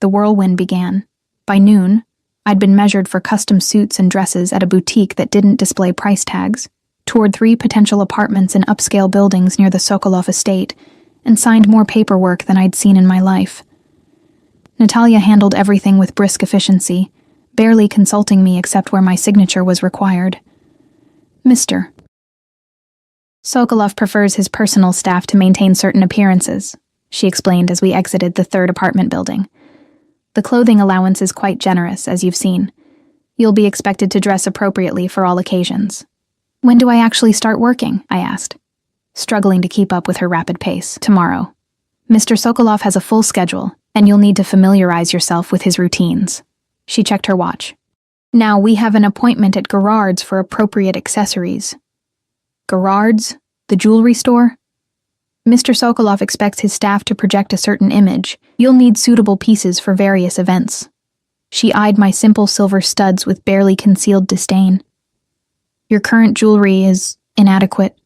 The whirlwind began. By noon, I'd been measured for custom suits and dresses at a boutique that didn't display price tags, toured 3 potential apartments in upscale buildings near the Sokolov estate, and signed more paperwork than I'd seen in my life. Natalia handled everything with brisk efficiency, barely consulting me except where my signature was required. Mr. Sokolov prefers his personal staff to maintain certain appearances, she explained as we exited the 3rd apartment building. The clothing allowance is quite generous, as you've seen. You'll be expected to dress appropriately for all occasions. When do I actually start working? I asked, struggling to keep up with her rapid pace. Tomorrow. Mr. Sokolov has a full schedule, and you'll need to familiarize yourself with his routines. She checked her watch. Now we have an appointment at Gerard's for appropriate accessories. Gerard's? The jewelry store? Mr. Sokolov expects his staff to project a certain image. You'll need suitable pieces for various events. She eyed my simple silver studs with barely concealed disdain. Your current jewelry is inadequate.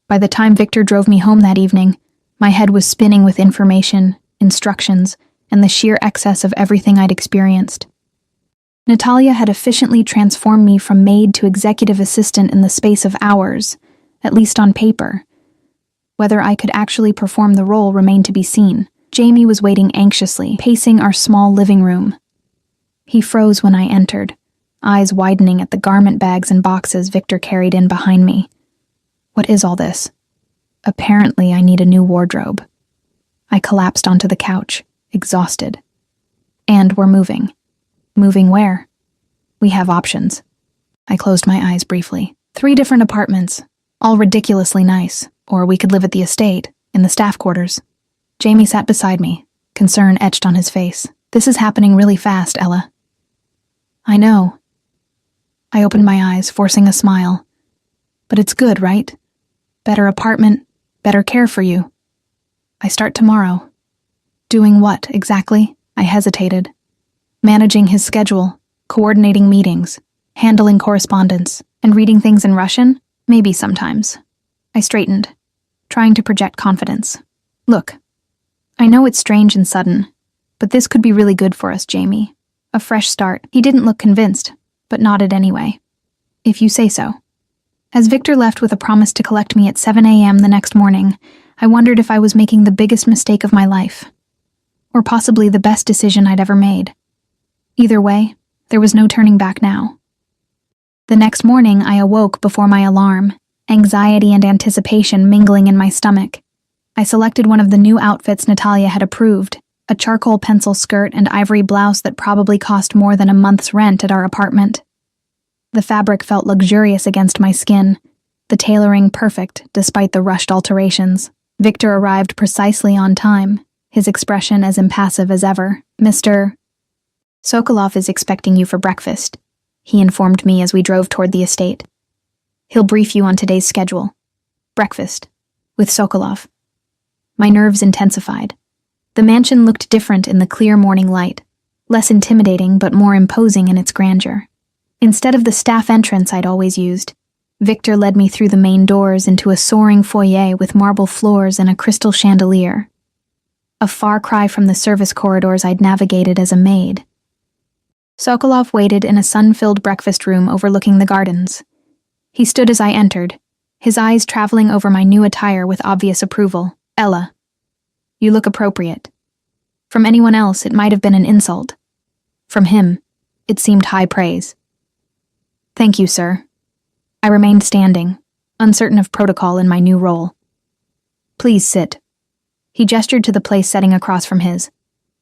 By the time Victor drove me home that evening, my head was spinning with information, instructions, and the sheer excess of everything I'd experienced. Natalia had efficiently transformed me from maid to executive assistant in the space of hours, at least on paper. Whether I could actually perform the role remained to be seen. Jamie was waiting anxiously, pacing our small living room. He froze when I entered, eyes widening at the garment bags and boxes Victor carried in behind me. What is all this? Apparently, I need a new wardrobe. I collapsed onto the couch, exhausted. And we're moving. Moving where? We have options. I closed my eyes briefly. 3 different apartments, all ridiculously nice. Or we could live at the estate, in the staff quarters. Jamie sat beside me, concern etched on his face. This is happening really fast, Ella. I know. I opened my eyes, forcing a smile. But it's good, right? Better apartment, better care for you. I start tomorrow. Doing what, exactly? I hesitated. Managing his schedule, coordinating meetings, handling correspondence, and reading things in Russian? Maybe sometimes. I straightened, trying to project confidence. Look, I know it's strange and sudden, but this could be really good for us, Jamie. A fresh start. He didn't look convinced, but nodded anyway. If you say so. As Victor left with a promise to collect me at 7 a.m. the next morning, I wondered if I was making the biggest mistake of my life. Or possibly the best decision I'd ever made. Either way, there was no turning back now. The next morning, I awoke before my alarm, anxiety and anticipation mingling in my stomach. I selected one of the new outfits Natalia had approved, a charcoal pencil skirt and ivory blouse that probably cost more than a month's rent at our apartment. The fabric felt luxurious against my skin, the tailoring perfect despite the rushed alterations. Victor arrived precisely on time, his expression as impassive as ever. "Mr. Sokolov is expecting you for breakfast," he informed me as we drove toward the estate. "He'll brief you on today's schedule. Breakfast. With Sokolov." My nerves intensified. The mansion looked different in the clear morning light, less intimidating but more imposing in its grandeur. Instead of the staff entrance I'd always used, Victor led me through the main doors into a soaring foyer with marble floors and a crystal chandelier. A far cry from the service corridors I'd navigated as a maid. Sokolov waited in a sun-filled breakfast room overlooking the gardens. He stood as I entered, his eyes traveling over my new attire with obvious approval. "Ella, you look appropriate." From anyone else, it might have been an insult. From him, it seemed high praise. "Thank you, sir." I remained standing, uncertain of protocol in my new role. "Please sit." He gestured to the place setting across from his.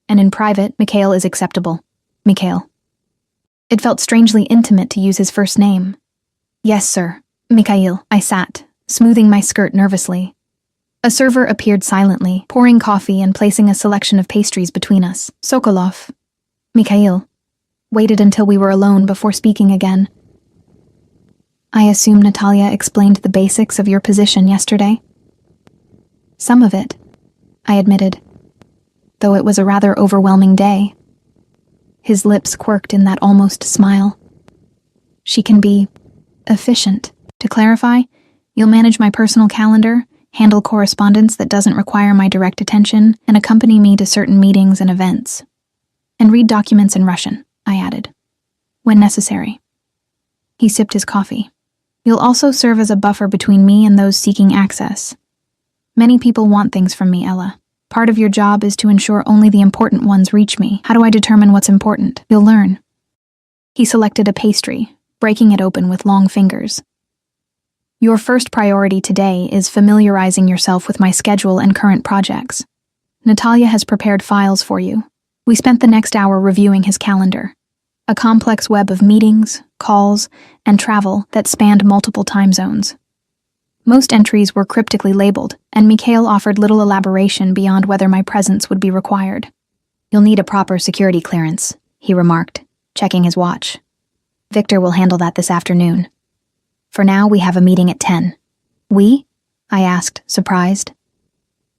"And in private, Mikhail is acceptable. Mikhail." It felt strangely intimate to use his first name. "Yes, sir. Mikhail." I sat, smoothing my skirt nervously. A server appeared silently, pouring coffee and placing a selection of pastries between us. Sokolov. Mikhail waited until we were alone before speaking again. "I assume Natalia explained the basics of your position yesterday?" "Some of it," I admitted, though it was a rather overwhelming day. His lips quirked in that almost smile. "She can be efficient. To clarify, you'll manage my personal calendar, handle correspondence that doesn't require my direct attention, and accompany me to certain meetings and events. And read documents in Russian," I added, "when necessary." He sipped his coffee. "You'll also serve as a buffer between me and those seeking access. Many people want things from me, Ella. Part of your job is to ensure only the important ones reach me. How do I determine what's important? You'll learn." He selected a pastry, breaking it open with long fingers. "Your first priority today is familiarizing yourself with my schedule and current projects. Natalia has prepared files for you." We spent the next hour reviewing his calendar, a complex web of meetings, calls, and travel that spanned multiple time zones. Most entries were cryptically labeled, and Mikhail offered little elaboration beyond whether my presence would be required. "You'll need a proper security clearance," he remarked, checking his watch. "Victor will handle that this afternoon. For now, we have a meeting at 10. "We?" I asked, surprised.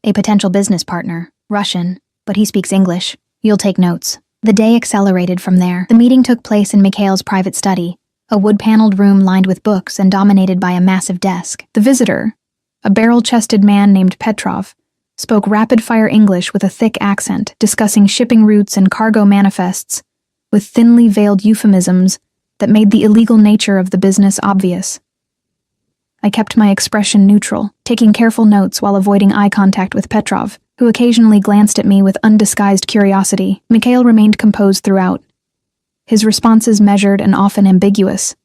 "A potential business partner, Russian, but he speaks English. You'll take notes." The day accelerated from there. The meeting took place in Mikhail's private study, a wood-paneled room lined with books and dominated by a massive desk. The visitor, a barrel-chested man named Petrov, spoke rapid-fire English with a thick accent, discussing shipping routes and cargo manifests, with thinly veiled euphemisms that made the illegal nature of the business obvious. I kept my expression neutral, taking careful notes while avoiding eye contact with Petrov, who occasionally glanced at me with undisguised curiosity. Mikhail remained composed throughout, his responses measured and often ambiguous.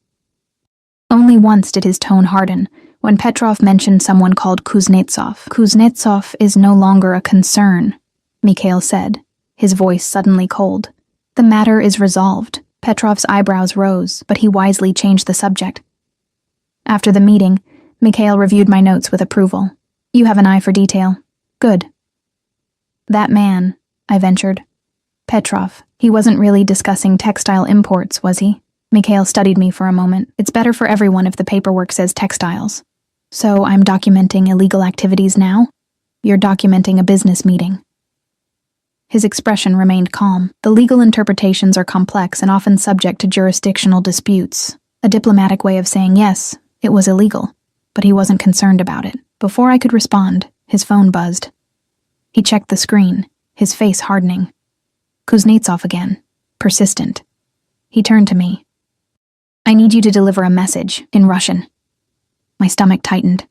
Only once did his tone harden, when Petrov mentioned someone called Kuznetsov. "Kuznetsov is no longer a concern," Mikhail said, his voice suddenly cold. "The matter is resolved." Petrov's eyebrows rose, but he wisely changed the subject. After the meeting, Mikhail reviewed my notes with approval. "You have an eye for detail. Good." "That man," I ventured. "Petrov. He wasn't really discussing textile imports, was he?" Mikhail studied me for a moment. "It's better for everyone if the paperwork says textiles. So I'm documenting illegal activities now? You're documenting a business meeting." His expression remained calm. "The legal interpretations are complex and often subject to jurisdictional disputes." A diplomatic way of saying yes, it was illegal, but he wasn't concerned about it. Before I could respond, his phone buzzed. He checked the screen, his face hardening. Kuznetsov again, persistent. He turned to me. "I need you to deliver a message, in Russian." My stomach tightened.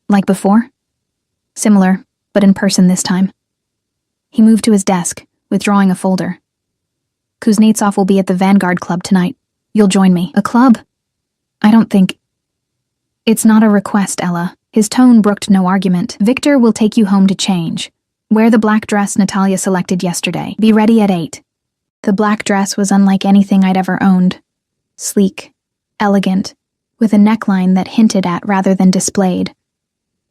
Like before? Similar, but in person this time. He moved to his desk, withdrawing a folder. Kuznetsov will be at the Vanguard Club tonight. You'll join me. A club? I don't think... It's not a request, Ella. His tone brooked no argument. Victor will take you home to change. Wear the black dress Natalia selected yesterday. Be ready at 8. The black dress was unlike anything I'd ever owned. Sleek, elegant, with a neckline that hinted at rather than displayed,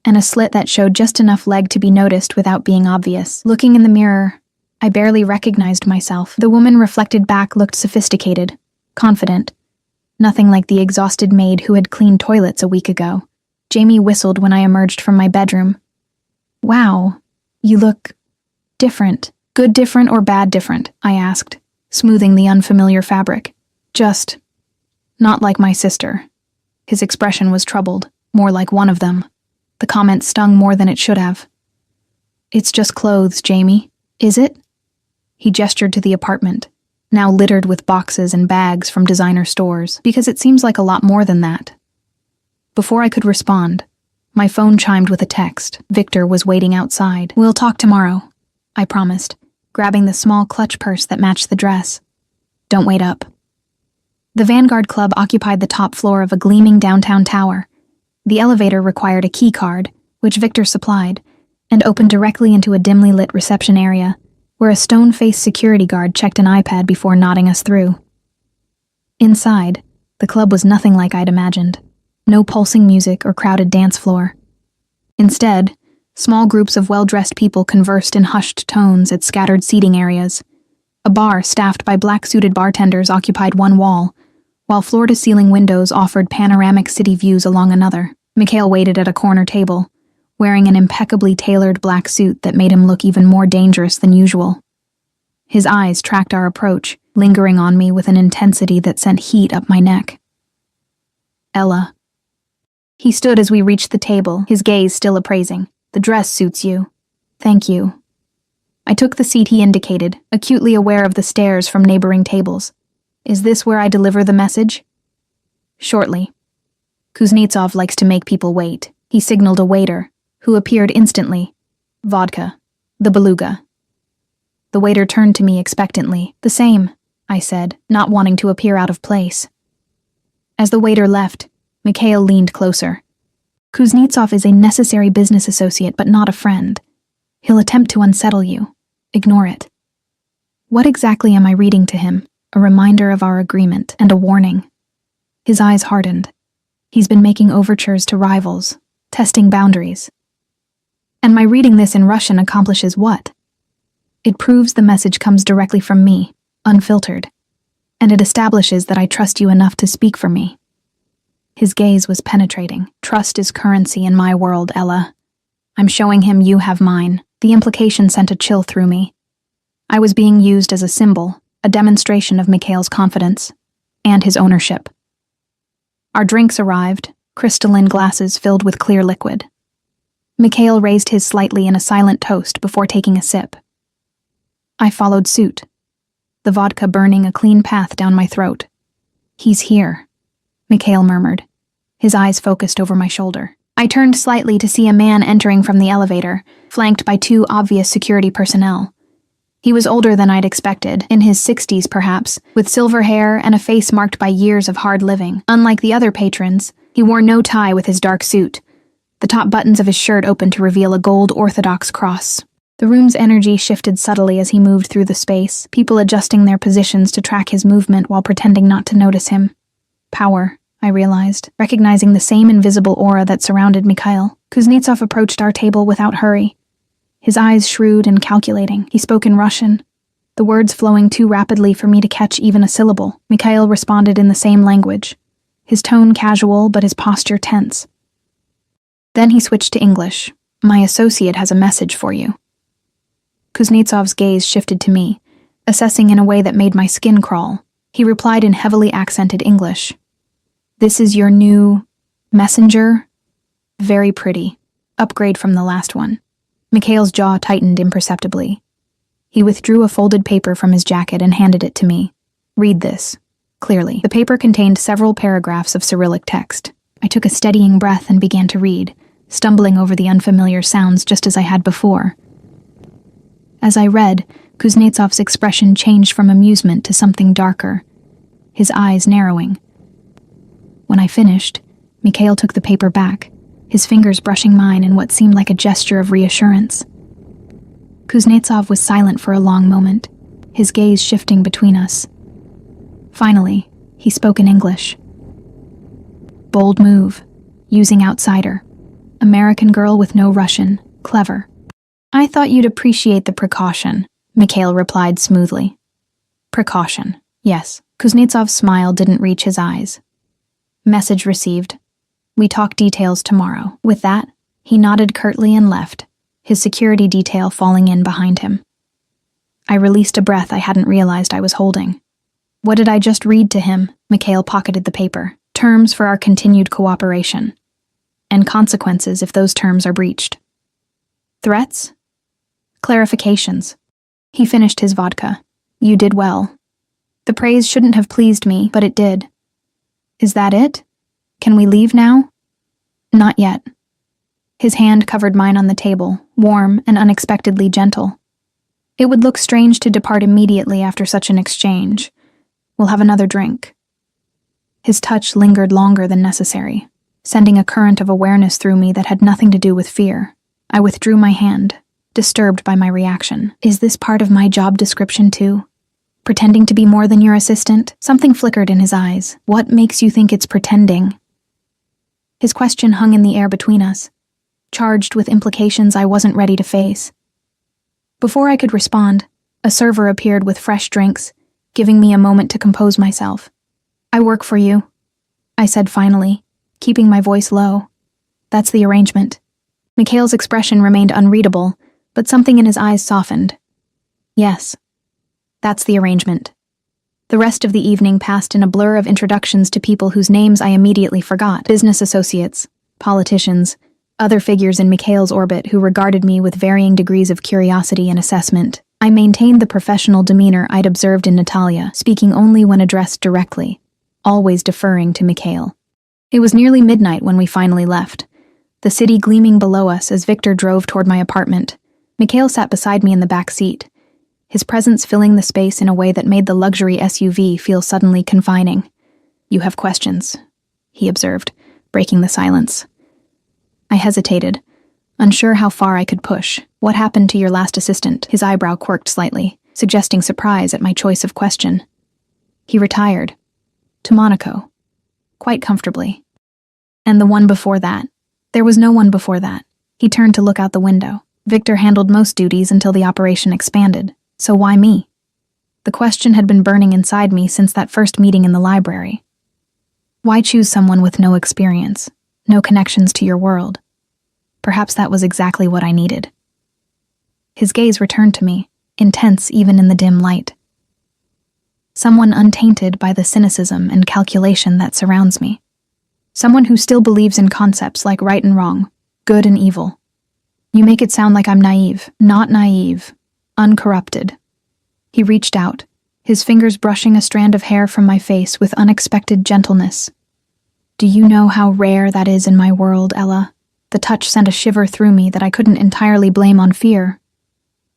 and a slit that showed just enough leg to be noticed without being obvious. Looking in the mirror, I barely recognized myself. The woman reflected back looked sophisticated, confident. Nothing like the exhausted maid who had cleaned toilets a week ago. Jamie whistled when I emerged from my bedroom. Wow, you look different. Good different or bad different? I asked, smoothing the unfamiliar fabric. Just not like my sister. His expression was troubled, more like one of them. The comment stung more than it should have. It's just clothes, Jamie. Is it? He gestured to the apartment, now littered with boxes and bags from designer stores, because it seems like a lot more than that. Before I could respond, my phone chimed with a text. Victor was waiting outside. We'll talk tomorrow, I promised, grabbing the small clutch purse that matched the dress. Don't wait up. The Vanguard Club occupied the top floor of a gleaming downtown tower. The elevator required a key card, which Victor supplied, and opened directly into a dimly lit reception area, where a stone-faced security guard checked an iPad before nodding us through. Inside, the club was nothing like I'd imagined. No pulsing music or crowded dance floor. Instead, small groups of well-dressed people conversed in hushed tones at scattered seating areas. A bar staffed by black-suited bartenders occupied one wall, while floor-to-ceiling windows offered panoramic city views along another. Mikhail waited at a corner table, wearing an impeccably tailored black suit that made him look even more dangerous than usual. His eyes tracked our approach, lingering on me with an intensity that sent heat up my neck. Ella. He stood as we reached the table, his gaze still appraising. The dress suits you. Thank you. I took the seat he indicated, acutely aware of the stares from neighboring tables. Is this where I deliver the message? Shortly. Kuznetsov likes to make people wait. He signaled a waiter, who appeared instantly. Vodka. The beluga. The waiter turned to me expectantly. The same, I said, not wanting to appear out of place. As the waiter left, Mikhail leaned closer. Kuznetsov is a necessary business associate, but not a friend. He'll attempt to unsettle you. Ignore it. What exactly am I reading to him? A reminder of our agreement and a warning. His eyes hardened. He's been making overtures to rivals, testing boundaries. And my reading this in Russian accomplishes what? It proves the message comes directly from me, unfiltered, and it establishes that I trust you enough to speak for me. His gaze was penetrating. Trust is currency in my world, Ella. I'm showing him you have mine. The implication sent a chill through me. I was being used as a symbol, a demonstration of Mikhail's confidence, and his ownership. Our drinks arrived, crystalline glasses filled with clear liquid. Mikhail raised his slightly in a silent toast before taking a sip. I followed suit, the vodka burning a clean path down my throat. He's here, Mikhail murmured, his eyes focused over my shoulder. I turned slightly to see a man entering from the elevator, flanked by 2 obvious security personnel. He was older than I'd expected, in his 60s perhaps, with silver hair and a face marked by years of hard living. Unlike the other patrons, he wore no tie with his dark suit. The top buttons of his shirt opened to reveal a gold Orthodox cross. The room's energy shifted subtly as he moved through the space, people adjusting their positions to track his movement while pretending not to notice him. Power, I realized, recognizing the same invisible aura that surrounded Mikhail. Kuznetsov approached our table without hurry. His eyes shrewd and calculating. He spoke in Russian, the words flowing too rapidly for me to catch even a syllable. Mikhail responded in the same language, his tone casual but his posture tense. Then he switched to English. My associate has a message for you. Kuznetsov's gaze shifted to me, assessing in a way that made my skin crawl. He replied in heavily accented English. This is your new messenger? Very pretty. Upgrade from the last one. Mikhail's jaw tightened imperceptibly. He withdrew a folded paper from his jacket and handed it to me. Read this. Clearly. The paper contained several paragraphs of Cyrillic text. I I took a steadying breath and began to read, stumbling over the unfamiliar sounds just as I had before. As I read, Kuznetsov's expression changed from amusement to something darker, his eyes narrowing. When I finished, Mikhail took the paper back, his fingers brushing mine in what seemed like a gesture of reassurance. Kuznetsov was silent for a long moment, his gaze shifting between us. Finally, he spoke in English. Bold move, using outsider. American girl with no Russian, clever. I thought you'd appreciate the precaution, Mikhail replied smoothly. Precaution, yes. Kuznetsov's smile didn't reach his eyes. Message received. We talk details tomorrow. With that, he nodded curtly and left, his security detail falling in behind him. I released a breath I hadn't realized I was holding. What did I just read to him? Mikhail pocketed the paper. Terms for our continued cooperation. And consequences if those terms are breached. Threats? Clarifications. He finished his vodka. You did well. The praise shouldn't have pleased me, but it did. Is that it? Can we leave now? Not yet. His hand covered mine on the table, warm and unexpectedly gentle. It would look strange to depart immediately after such an exchange. We'll have another drink. His touch lingered longer than necessary, sending a current of awareness through me that had nothing to do with fear. I withdrew my hand, disturbed by my reaction. Is this part of my job description too? Pretending to be more than your assistant? Something flickered in his eyes. What makes you think it's pretending? His question hung in the air between us, charged with implications I wasn't ready to face. Before I could respond, a server appeared with fresh drinks, giving me a moment to compose myself. I work for you, I said finally, keeping my voice low. That's the arrangement. Mikhail's expression remained unreadable, but something in his eyes softened. Yes. That's the arrangement. The rest of the evening passed in a blur of introductions to people whose names I immediately forgot. Business associates, politicians, other figures in Mikhail's orbit who regarded me with varying degrees of curiosity and assessment. I maintained the professional demeanor I'd observed in Natalia, speaking only when addressed directly, always deferring to Mikhail. It was nearly midnight when we finally left, the city gleaming below us as Victor drove toward my apartment. Mikhail sat beside me in the back seat, his presence filling the space in a way that made the luxury SUV feel suddenly confining. You have questions, he observed, breaking the silence. I hesitated, unsure how far I could push. What happened to your last assistant? His eyebrow quirked slightly, suggesting surprise at my choice of question. He retired. To Monaco. Quite comfortably. And the one before that? There was no one before that. He turned to look out the window. Victor handled most duties until the operation expanded. So why me? The question had been burning inside me since that first meeting in the library. Why choose someone with no experience, no connections to your world? Perhaps that was exactly what I needed. His gaze returned to me, intense even in the dim light. Someone untainted by the cynicism and calculation that surrounds me. Someone who still believes in concepts like right and wrong, good and evil. You make it sound like I'm naive. Not naive. Uncorrupted. He reached out, his fingers brushing a strand of hair from my face with unexpected gentleness. Do you know how rare that is in my world, Ella? The touch sent a shiver through me that I couldn't entirely blame on fear.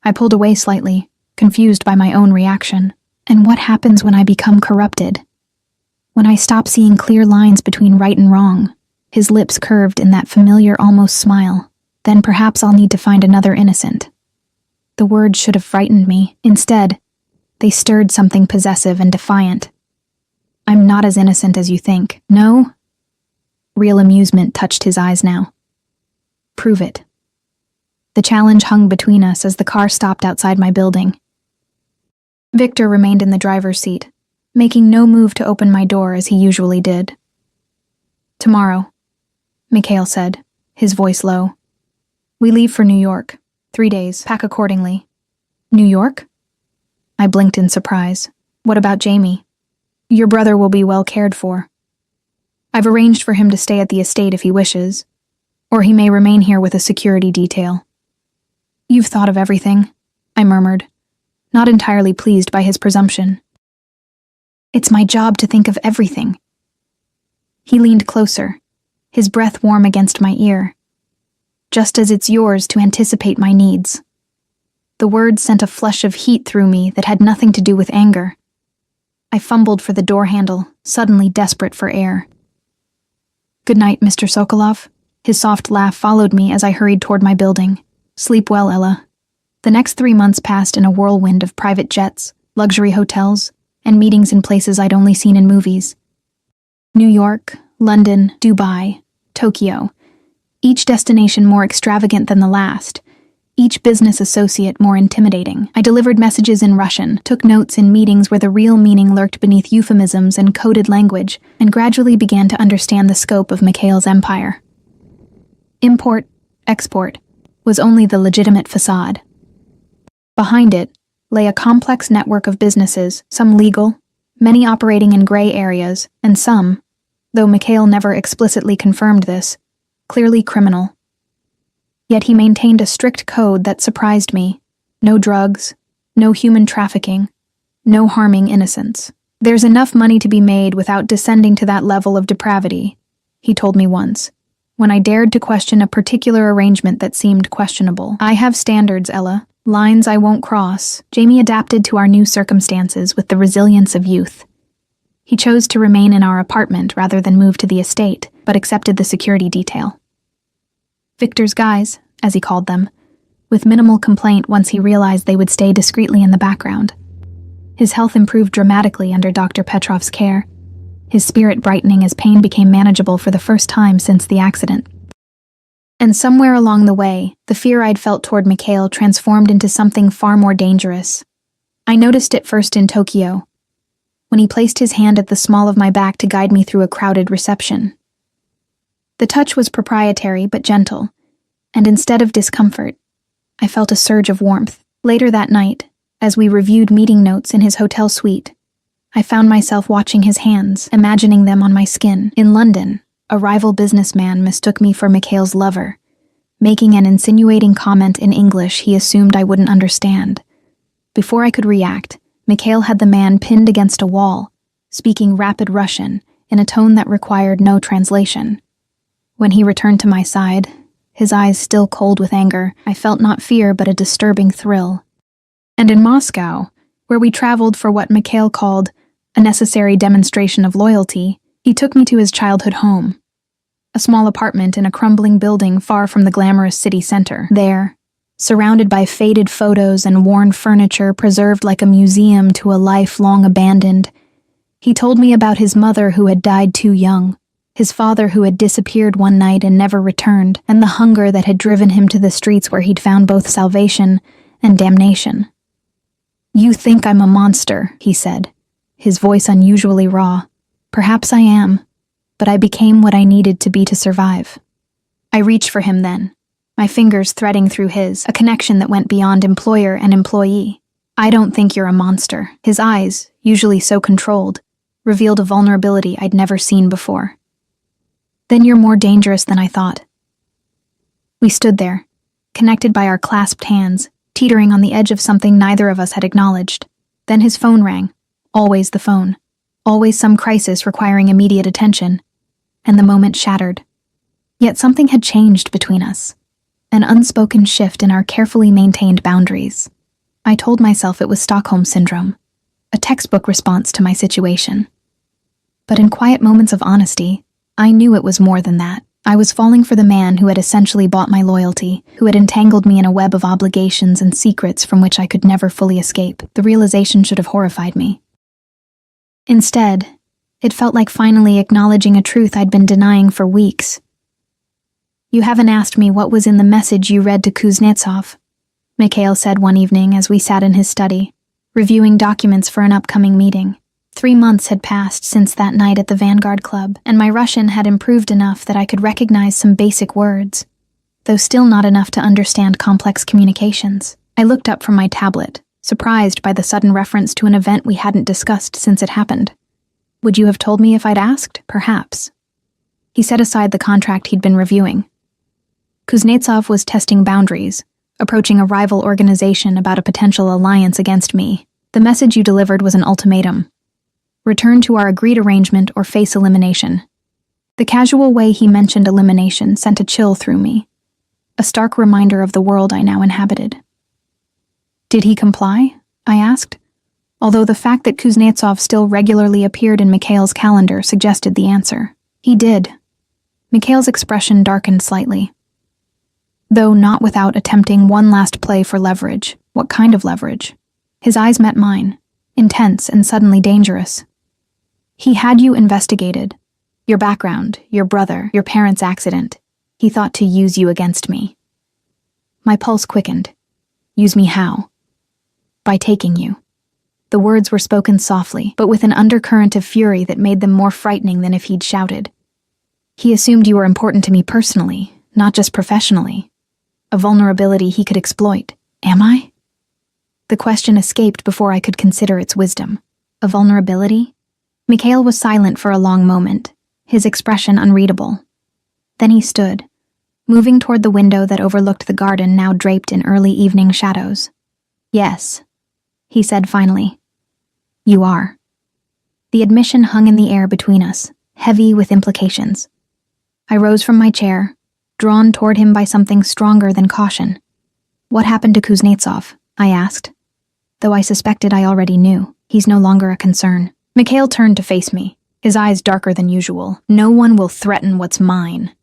I pulled away slightly, confused by my own reaction. And what happens when I become corrupted? When I stop seeing clear lines between right and wrong, his lips curved in that familiar almost smile, then perhaps I'll need to find another innocent. The words should have frightened me. Instead, they stirred something possessive and defiant. I'm not as innocent as you think. No? Real amusement touched his eyes now. Prove it. The challenge hung between us as the car stopped outside my building. Victor remained in the driver's seat, making no move to open my door as he usually did. Tomorrow, Mikhail said, his voice low. We leave for New York. 3 days. Pack accordingly. New York? I blinked in surprise. What about Jamie? Your brother will be well cared for. I've arranged for him to stay at the estate if he wishes, or he may remain here with a security detail. You've thought of everything, I murmured, not entirely pleased by his presumption. It's my job to think of everything. He leaned closer, his breath warm against my ear. "Just as it's yours to anticipate my needs." The words sent a flush of heat through me that had nothing to do with anger. I fumbled for the door handle, suddenly desperate for air. "Good night, Mr. Sokolov." His soft laugh followed me as I hurried toward my building. "Sleep well, Ella." The next 3 months passed in a whirlwind of private jets, luxury hotels, and meetings in places I'd only seen in movies. New York, London, Dubai, Tokyo. Each destination more extravagant than the last. Each business associate more intimidating. I delivered messages in Russian, took notes in meetings where the real meaning lurked beneath euphemisms and coded language, and gradually began to understand the scope of Mikhail's empire. Import, export, was only the legitimate facade. Behind it lay a complex network of businesses, some legal, many operating in gray areas, and some, though Mikhail never explicitly confirmed this, clearly criminal. Yet he maintained a strict code that surprised me. No drugs, no human trafficking, no harming innocents. "There's enough money to be made without descending to that level of depravity," he told me once, when I dared to question a particular arrangement that seemed questionable. "I have standards, Ella. Lines I won't cross." Jamie adapted to our new circumstances with the resilience of youth. He chose to remain in our apartment rather than move to the estate, but accepted the security detail. Victor's guys, as he called them, with minimal complaint once he realized they would stay discreetly in the background. His health improved dramatically under Dr. Petrov's care, his spirit brightening as pain became manageable for the first time since the accident. And somewhere along the way, the fear I'd felt toward Mikhail transformed into something far more dangerous. I noticed it first in Tokyo, when he placed his hand at the small of my back to guide me through a crowded reception. The touch was proprietary but gentle, and instead of discomfort, I felt a surge of warmth. Later that night, as we reviewed meeting notes in his hotel suite, I found myself watching his hands, imagining them on my skin. In London, a rival businessman mistook me for Mikhail's lover, making an insinuating comment in English he assumed I wouldn't understand. Before I could react, Mikhail had the man pinned against a wall, speaking rapid Russian in a tone that required no translation. When he returned to my side, his eyes still cold with anger, I felt not fear but a disturbing thrill. And in Moscow, where we traveled for what Mikhail called a necessary demonstration of loyalty, he took me to his childhood home, a small apartment in a crumbling building far from the glamorous city center. There, surrounded by faded photos and worn furniture preserved like a museum to a life long abandoned, he told me about his mother who had died too young, his father who had disappeared one night and never returned, and the hunger that had driven him to the streets where he'd found both salvation and damnation. "You think I'm a monster," he said, his voice unusually raw. "Perhaps I am, but I became what I needed to be to survive." I reached for him then, my fingers threading through his, a connection that went beyond employer and employee. "I don't think you're a monster." His eyes, usually so controlled, revealed a vulnerability I'd never seen before. "Then you're more dangerous than I thought." We stood there, connected by our clasped hands, teetering on the edge of something neither of us had acknowledged. Then his phone rang. Always the phone. Always some crisis requiring immediate attention. And the moment shattered. Yet something had changed between us. An unspoken shift in our carefully maintained boundaries. I told myself it was Stockholm Syndrome, a textbook response to my situation. But in quiet moments of honesty, I knew it was more than that. I was falling for the man who had essentially bought my loyalty, who had entangled me in a web of obligations and secrets from which I could never fully escape. The realization should have horrified me. Instead, it felt like finally acknowledging a truth I'd been denying for weeks. "You haven't asked me what was in the message you read to Kuznetsov," Mikhail said one evening as we sat in his study, reviewing documents for an upcoming meeting. 3 months had passed since that night at the Vanguard Club, and my Russian had improved enough that I could recognize some basic words, though still not enough to understand complex communications. I looked up from my tablet, surprised by the sudden reference to an event we hadn't discussed since it happened. "Would you have told me if I'd asked? Perhaps." He set aside the contract he'd been reviewing. Kuznetsov was testing boundaries, approaching a rival organization about a potential alliance against me. "The message you delivered was an ultimatum. Return to our agreed arrangement or face elimination." The casual way he mentioned elimination sent a chill through me, a stark reminder of the world I now inhabited. Did he comply? I asked, although the fact that Kuznetsov still regularly appeared in Mikhail's calendar suggested the answer. He did. Mikhail's expression darkened slightly, though not without attempting one last play for leverage. What kind of leverage? His eyes met mine, intense and suddenly dangerous. He had you investigated. Your background, your brother, your parents' accident. He thought to use you against me. My pulse quickened. Use me how? By taking you. The words were spoken softly, but with an undercurrent of fury that made them more frightening than if he'd shouted. He assumed you were important to me personally, not just professionally. A vulnerability he could exploit. Am I? The question escaped before I could consider its wisdom. A vulnerability? Mikhail was silent for a long moment, his expression unreadable. Then he stood, moving toward the window that overlooked the garden now draped in early evening shadows. Yes, he said finally. You are. The admission hung in the air between us, heavy with implications. I rose from my chair, drawn toward him by something stronger than caution. What happened to Kuznetsov? I asked. Though I suspected I already knew. He's no longer a concern. Mikhail turned to face me, his eyes darker than usual. No one will threaten what's mine.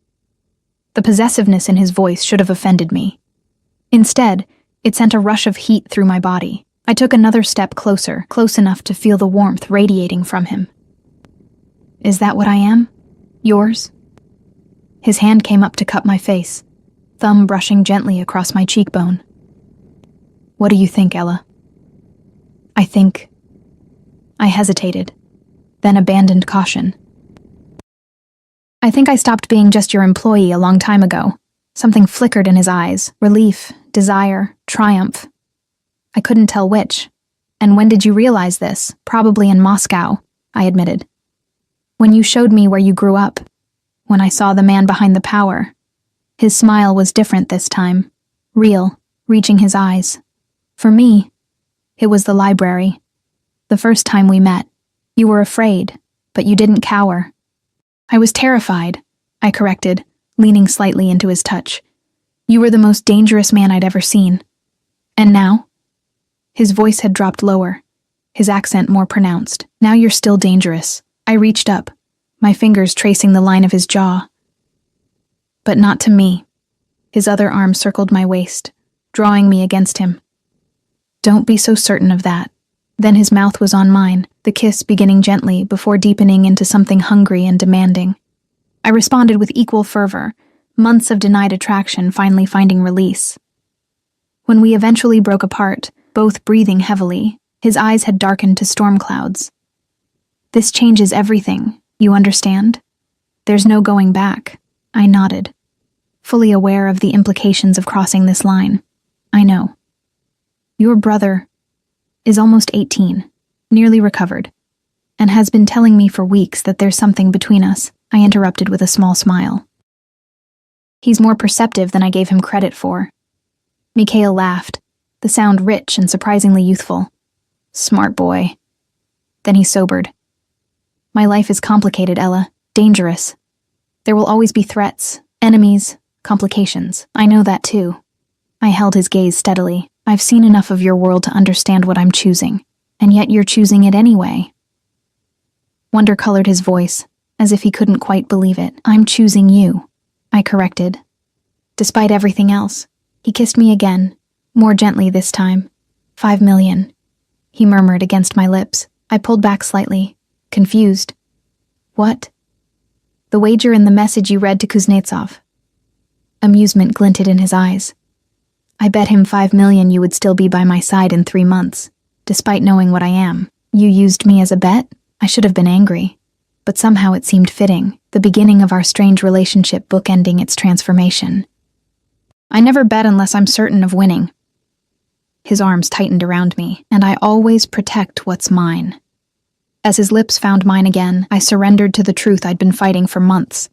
The possessiveness in his voice should have offended me. Instead, it sent a rush of heat through my body. I took another step closer, close enough to feel the warmth radiating from him. Is that what I am? Yours? His hand came up to cup my face, thumb brushing gently across my cheekbone. What do you think, Ella? I hesitated, then abandoned caution. I think I stopped being just your employee a long time ago. Something flickered in his eyes, relief, desire, triumph. I couldn't tell which. And when did you realize this? Probably in Moscow, I admitted. When you showed me where you grew up. When I saw the man behind the power. His smile was different this time, real, reaching his eyes. For me, it was the library. The first time we met. You were afraid, but you didn't cower. I was terrified, I corrected, leaning slightly into his touch. You were the most dangerous man I'd ever seen. And now? His voice had dropped lower, his accent more pronounced. Now you're still dangerous. I reached up, my fingers tracing the line of his jaw. But not to me. His other arm circled my waist, drawing me against him. Don't be so certain of that. Then his mouth was on mine, the kiss beginning gently before deepening into something hungry and demanding. I responded with equal fervor, months of denied attraction finally finding release. When we eventually broke apart, both breathing heavily, his eyes had darkened to storm clouds. This changes everything, you understand? There's no going back. I nodded, fully aware of the implications of crossing this line. I know. Your brother is almost 18, nearly recovered, and has been telling me for weeks that there's something between us, I interrupted with a small smile. He's more perceptive than I gave him credit for. Mikhail laughed, the sound rich and surprisingly youthful. Smart boy. Then he sobered. My life is complicated, Ella, dangerous. There will always be threats, enemies, complications. I know that too. I held his gaze steadily. I've seen enough of your world to understand what I'm choosing, and yet you're choosing it anyway. Wonder colored his voice, as if he couldn't quite believe it. I'm choosing you, I corrected. Despite everything else, he kissed me again, more gently this time. 5 million, he murmured against my lips. I pulled back slightly, confused. What? The wager in the message you read to Kuznetsov. Amusement glinted in his eyes. I bet him 5 million you would still be by my side in 3 months, despite knowing what I am. You used me as a bet? I should have been angry. But somehow it seemed fitting, the beginning of our strange relationship bookending its transformation. I never bet unless I'm certain of winning. His arms tightened around me, and I always protect what's mine. As his lips found mine again, I surrendered to the truth I'd been fighting for months.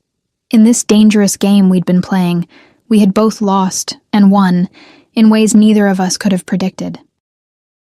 In this dangerous game we'd been playing, we had both lost and won in ways neither of us could have predicted.